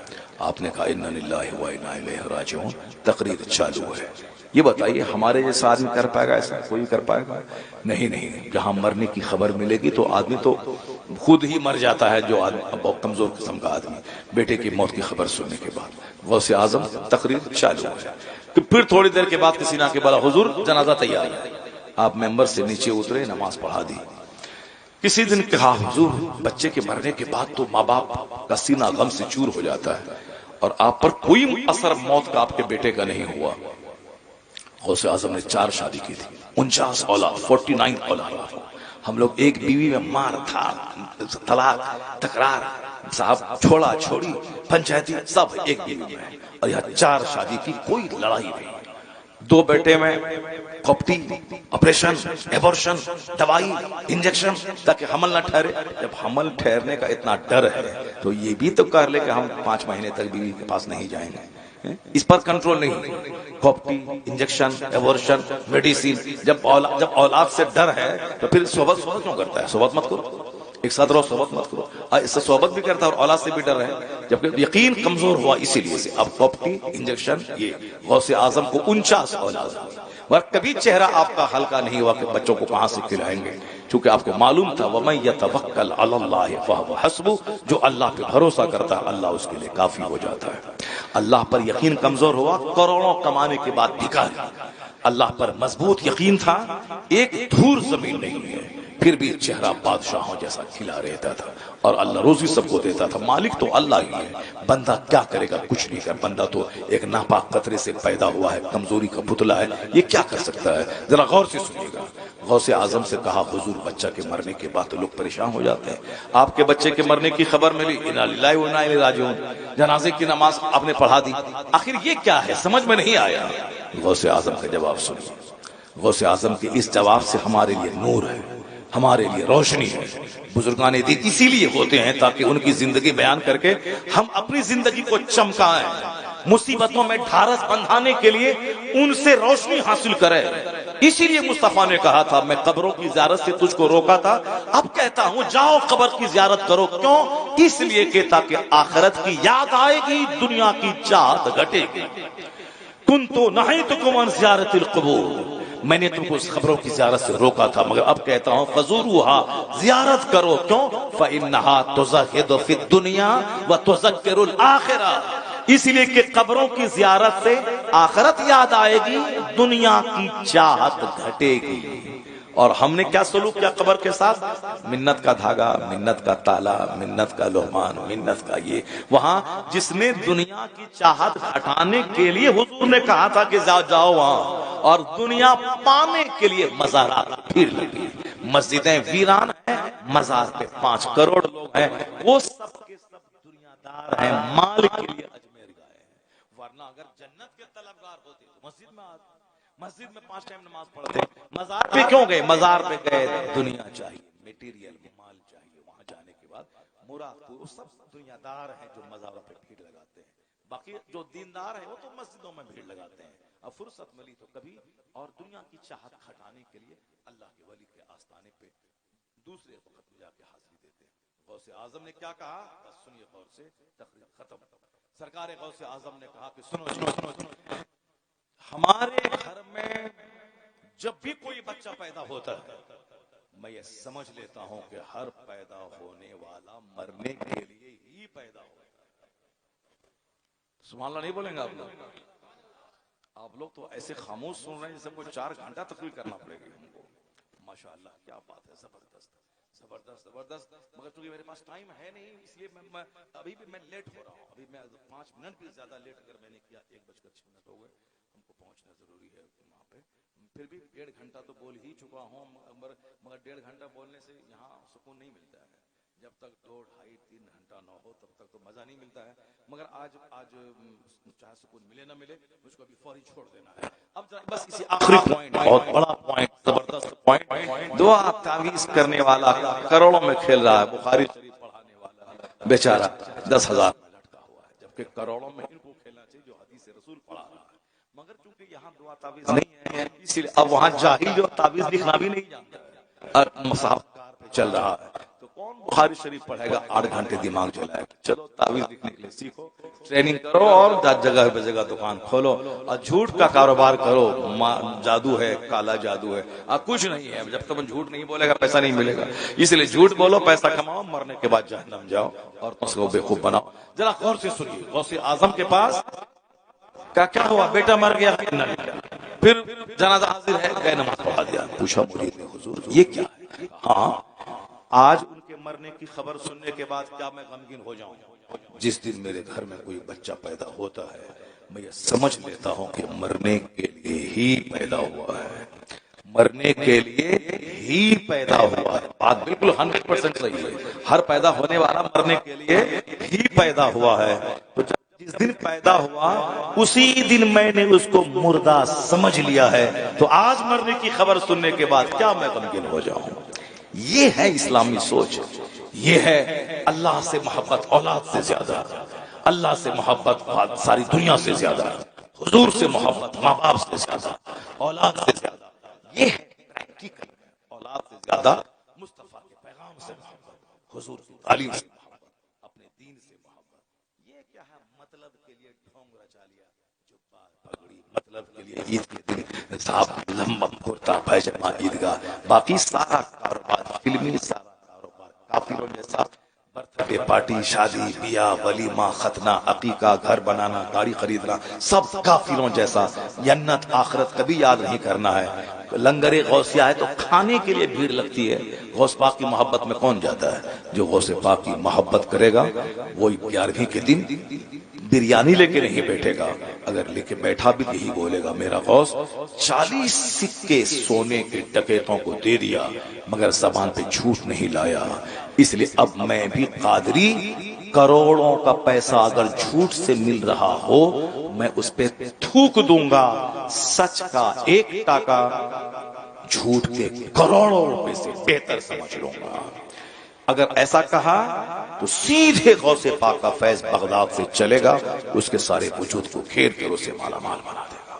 آپ نے کہا انا للہ و انا الیہ راجعون. تقریر چالو ہے. یہ بتائیے ہمارے جیسا آدمی کر پائے گا ایسا؟ کوئی کر پائے گا؟ نہیں نہیں. جہاں مرنے کی خبر ملے گی تو آدمی تو خود ہی مر جاتا ہے, جو آدمی بہت کمزور قسم کا آدمی بیٹے کی موت کی خبر سننے کے بعد. غوث اعظم تقریر چالو ہے. تو پھر تھوڑی دیر کے بعد کسی نے کے بولا, حضور جنازہ تیار ہے. آپ ممبر سے نیچے اترے, نماز پڑھا دی. کسی دن کہا, حضور بچے کے مرنے کے بعد تو ماں باپ کا سینہ غم سے چور ہو جاتا ہے, اور آپ پر کوئی اثر موت کا آپ کے بیٹے کا نہیں ہوا. غوث اعظم نے 4 شادی کی تھی, 49 اولاد, 49 اولاد. ہم لوگ ایک بیوی میں مار تھا، طلاق، تکرار، صاحب چھوڑا چھوڑی، پنچایتی، سب ایک بیوی میں، اور یہاں 4 شادی کی، کوئی لڑائی نہیں۔ 2 بیٹے میں کوپٹی، آپریشن، ایبورشن، دوائی، انجیکشن، تاکہ حمل نہ ٹھہرے۔ جب حمل ٹھہرنے کا اتنا ڈر ہے تو یہ بھی تو کر لے کہ ہم 5 مہینے تک بیوی کے پاس نہیں جائیں گے، اس پر کنٹرول نہیں۔ کوپٹی، انجیکشن، ایبورشن، میڈیسین، جب اولاد سے ڈر ہے تو پھر صحبت کیوں کرتا ہے؟ صحبت مت کرو، ایک ساتھ رہو، صحبت مت کرو۔ اس سے صحبت بھی کرتا ہے اور اولاد سے بھی ڈر ہے، جبکہ یقین کمزور ہوا اسی لیے سے۔ اب کوپٹی، انجیکشن، یہ غوث اعظم کو 49 اولاد ہوئی، اور کبھی چہرہ آپ کا ہلکا نہیں ہوا کہ بچوں کو کہاں سے کھلائیں گے، چونکہ آپ کو معلوم تھا وَمَن يَتَوَكَّلْ عَلَى اللَّهِ فَهُوَ حَسْبُهُ، جو اللہ پہ بھروسہ کرتا ہے اللہ اس کے لیے کافی ہو جاتا ہے۔ اللہ پر یقین کمزور ہوا، کروڑوں کمانے کے بعد بھکاری۔ اللہ پر مضبوط یقین تھا، ایک دھور زمین نہیں ہے، پھر بھی چہرہ بادشاہوں جیسا کھلا رہتا تھا، اور اللہ روزی سب کو دیتا تھا۔ مالک تو اللہ ہی ہے، بندہ کیا کرے گا؟ کچھ نہیں کر، بندہ تو ایک ناپاک قطرے سے پیدا ہوا ہے، کمزوری کا پتلا ہے، یہ کیا کر سکتا ہے؟ ذرا غور سے سنیے گا۔ غوث اعظم سے کہا حضور بچہ کے مرنے کے بعد تو لوگ پریشان ہو جاتے ہیں، آپ کے بچے کے مرنے کی خبر ملی، انا للہ و انا الیہ راجعون، جنازے کی نماز آپ نے پڑھا دی، آخر یہ کیا ہے؟ سمجھ میں نہیں آیا۔ غوث اعظم کا جواب سنیے۔ غوث اعظم کے اس جواب سے ہمارے لیے نور ہے، ہمارے لیے روشنی ہے۔ بزرگان دین اسی لیے ہوتے ہیں تاکہ ان کی زندگی بیان کر کے ہم اپنی زندگی کو چمکائیں، مصیبتوں میں ڈھارس بندھانے کے لیے ان سے روشنی حاصل کریں۔ اسی لیے مصطفیٰ نے کہا تھا میں قبروں کی زیارت سے تجھ کو روکا تھا، اب کہتا ہوں جاؤ قبر کی زیارت کرو۔ کیوں؟ اس لیے کہ تاکہ آخرت کی یاد آئے گی، دنیا کی چاہت گھٹے گی۔ کنت نہیتکم عن زیارت القبور، میں نے تم کو اس خبروں کی زیارت سے روکا تھا، مگر اب کہتا ہوں فزوروها، زیارت کرو۔ کیوں؟ فإنها تزہد فی الدنیا وتذکر الآخرہ، اس لیے کہ قبروں کی زیارت سے آخرت یاد آئے گی، دنیا کی چاہت گھٹے گی۔ اور ہم نے کیا سلوک کیا قبر کے ساتھ؟ منت کا دھاگا، منت کا تالا، منت کا لومان، منت کا یہ۔ وہاں جس نے دنیا کی چاہت گھٹانے کے لیے حضور نے کہا تھا کہ جاؤ وہاں، اور دنیا پانے کے لیے مزارات پھر لگی، مسجدیں ویران ہیں، مزار پہ 5 کروڑ لوگ ہیں، وہ سب کے سب دنیا دار ہیں، مال کے لیے اجمیر گئے ہیں، ورنہ اگر جنت کے طلبگار ہوتے تو مسجد میں آتے، مسجد میں 5 ٹائم نماز پڑھتے۔ مزار پہ کیوں گئے؟ مزار پہ گئے دنیا چاہیے، میٹیریل مال چاہیے، وہاں جانے کے بعد مراد وہ سب دنیا دار ہیں جو مزاروں پہ بھیڑ لگاتے ہیں، باقی جو دیندار ہیں وہ تو مسجدوں میں بھیڑ لگاتے ہیں۔ اب فرصت ملی تو کبھی اور دنیا کی چاہت کھٹانے کے لیے اللہ کے ولی کے آستانے پہ دوسرے وقت میں جا کے حاضری دیتے ہیں۔ غوث اعظم نے کیا کہا؟ بس سنیے غور سے، تقریر ختم۔ سرکار غوث اعظم نے کہا کہ سنو سنو سنو سنو، ہمارے گھر میں جب بھی کوئی بچہ پیدا ہوتا ہے میں یہ سمجھ لیتا ہوں کہ ہر پیدا ہونے والا مرنے کے لیے ہی پیدا ہوتا ہے۔ سبحان اللہ نہیں بولیں گے آپ لوگ؟ آپ لوگ تو ایسے خاموش سن رہے ہیں جیسے کوئی 4 گھنٹہ تقریر کرنا پڑے گی ہم کو۔ ماشاءاللہ کیا بات ہے، زبردست زبردست زبردست۔ مگر چونکہ میرے پاس ٹائم ہے نہیں اس لیے میں ابھی بھی میں لیٹ ہو رہا ہوں، ابھی میں 5 منٹ بھی زیادہ لیٹ اگر میں نے کیا، 1:06 ہو گئے، ہم کو پہنچنا ضروری ہے وہاں پہ۔ پھر بھی 1.5 گھنٹہ تو بول ہی چکا ہوں، مگر 1.5 گھنٹہ بولنے سے یہاں سکون نہیں ملتا ہے، جب تک 2, 2.5, 3 گھنٹہ نہ ہو تب تک تو مزہ نہیں ملتا ہے۔ مگر آج چاہے سکون ملے نہ ملے مجھ کو ابھی فوری چھوڑ دینا ہے۔ اب بس اسی آخری پوائنٹ، بہت بڑا پوائنٹ، زبردست پوائنٹ، دعا تعویذ کرنے والا کروڑوں میں کھیل رہا ہے، بخاری شریف پڑھانے والا بیچارہ 10,000 میں لٹکا ہوا ہے، جبکہ کروڑوں میں ان کو کھیلنا چاہیے جو حدیث رسول پڑھا رہا ہے۔ مگر چونکہ یہاں دعا تعویذ نہیں ہے اسی لیے اب وہاں جاہل جو تعویذ لکھنا بھی نہیں جانتا ہے، مصحف کار پہ چل رہا ہے، تو کون بخاری شریف پڑھے گا؟ 8 گھنٹے دماغ چلائے گا۔ چلو تعویذ لکھنے کے لیے سیکھو، ٹریننگ کرو، اور جگہ پہ جگہ دکان کھولو، اور جھوٹ کا کاروبار کرو، جادو ہے، کالا جادو ہے، کچھ نہیں ہے، جب تک جھوٹ نہیں بولے گا پیسہ نہیں ملے گا، اس لیے جھوٹ بولو، پیسہ کماؤ، مرنے کے بعد جہنم جاؤ اور اس کو بیوقوف بناؤ۔ ذرا غور سے سنیے، غوث اعظم کے پاس کیا ہوا؟ بیٹا مر گیا، پھر جنازہ حاضر ہے، گئے نماز پڑھا دیا۔ پوچھا مرید نے حضور یہ کیا ہے؟ ہاں آج ان کے مرنے کی خبر سننے کے بعد کیا میں غمگین ہو جاؤں؟ جس دن میرے گھر میں کوئی بچہ پیدا ہوتا ہے میں یہ سمجھ لیتا ہوں کہ مرنے کے لیے ہی پیدا ہوا ہے، مرنے کے لیے ہی پیدا ہوا ہے. بات بالکل 100% صحیح ہے. ہر پیدا ہونے والا مرنے کے لیے ہی پیدا ہوا ہے. تو جس دن پیدا ہوا اسی دن میں نے اس کو مردہ سمجھ لیا ہے. تو آج مرنے کی خبر سننے کے بعد کیا میں غمگین ہو جاؤں. یہ ہے اسلامی سوچ. یہ ہے اللہ سے محبت اولاد سے زیادہ, اللہ سے محبت ساری دنیا سے زیادہ, حضور سے محبت ماں باپ سے زیادہ, اولاد سے زیادہ. یہ ہے پریکٹیکل. اولاد سے زیادہ مصطفیٰ کے پیغام سے محبت, حضور کی تعلیم سے محبت, اپنے دین سے محبت. یہ کیا ہے مطلب کے لیے ڈھونگ رچا لیا, جبہ پگڑی, مطلب کے لیے عید کے دن صاحب لمبا کرتا پیجامہ عیدگاہ, باقی سارا کاروبار فلمی, سارا کاروبار کافروں جیسا. برتھ ڈے پارٹی, شادی بیاہ, ولیمہ, ختنہ, عقیقہ, گھر بنانا, گاڑی خریدنا, سب کافروں جیسا. جنت آخرت کبھی یاد نہیں کرنا ہے. لنگر غوثیہ ہے تو کھانے کے لیے بھیڑ لگتی ہے. غوث پاک کی محبت میں کون جاتا ہے؟ جو غوث پاک کی محبت کرے گا وہی 11ویں کے دن بریانی لے کے نہیں بیٹھے گا. اگر لے کے بیٹھا بھی یہی بولے گا میرا غوث 40 سکے سونے کے ڈکیتوں کو دے دیا مگر زبان پہ جھوٹ نہیں لایا. اس لیے اب میں بھی قادری, کروڑوں کا پیسہ اگر جھوٹ سے مل رہا ہو میں اس پہ تھوک دوں گا. سچ کا 1 ٹاکا جھوٹ کے کروڑوں روپے سے بہتر سمجھ لوں گا. اگر ایسا کہا تو سیدھے غوث پاک کا فیض بغداد سے چلے گا, اس کے سارے وجود کو گھیر کر اسے مالا مال بنا دے گا.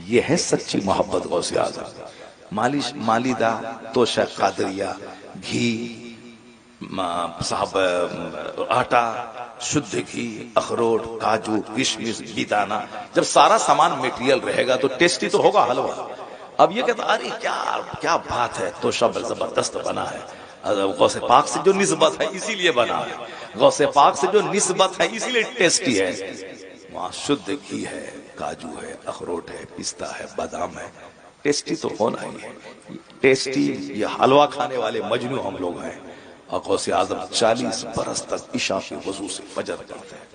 یہ ہے سچی محبت غوث اعظم. مالش مالیدہ, توشہ قادریہ, گھی, صاحب آٹا, شدھ گھی, اخروٹ, کاجو, کشمش, بیدانہ, جب سارا سامان میٹیریل رہے گا تو ٹیسٹی تو ہوگا حلوہ. اب یہ کہتا ارے کیا بات ہے, توشہ زبردست بنا ہے. غوث پاک سے جو نسبت ہے اسی لیے بنا ہے, غوث پاک سے جو نسبت ہے اسی لیے ٹیسٹی ہے. وہاں شدھ گھی ہے, کاجو ہے, اخروٹ ہے, پستہ ہے, بادام ہے. ٹیسٹی تو ہونا ہی ہے. ٹیسٹی یہ حلوہ کھانے والے مجنوں ہم لوگ ہیں. اور غوث اعظم 40 برس تک عشاء کے وضو سے فجر کرتے ہیں.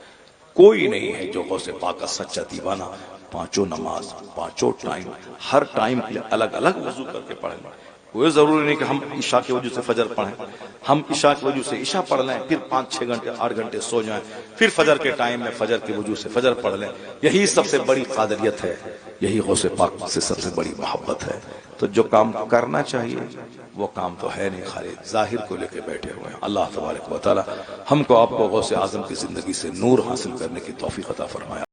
کوئی نہیں ہے جو غوث پاک کا سچا دیوانہ 5 نماز 5 ٹائم, ہر ٹائم کے الگ الگ وضو کر کے پڑھیں. کوئی ضروری نہیں کہ ہم عشاء کے وجہ سے فجر پڑھیں. ہم عشاء کی وجہ سے عشاء پڑھ لیں, پھر 5-6 گھنٹے 8 گھنٹے سو جائیں, پھر فجر کے ٹائم میں فجر کی وجہ سے فجر پڑھ لیں. یہی سب سے بڑی قادریت ہے, یہی غوث پاک سے سب سے بڑی محبت ہے. تو جو کام کرنا چاہیے وہ کام تو ہے نہیں, خالی ظاہر کو لے کے بیٹھے ہوئے ہیں. اللہ تبارک و تعالی ہم کو آپ کو غوث اعظم کی زندگی سے نور حاصل کرنے کی توفیق عطا فرمایا.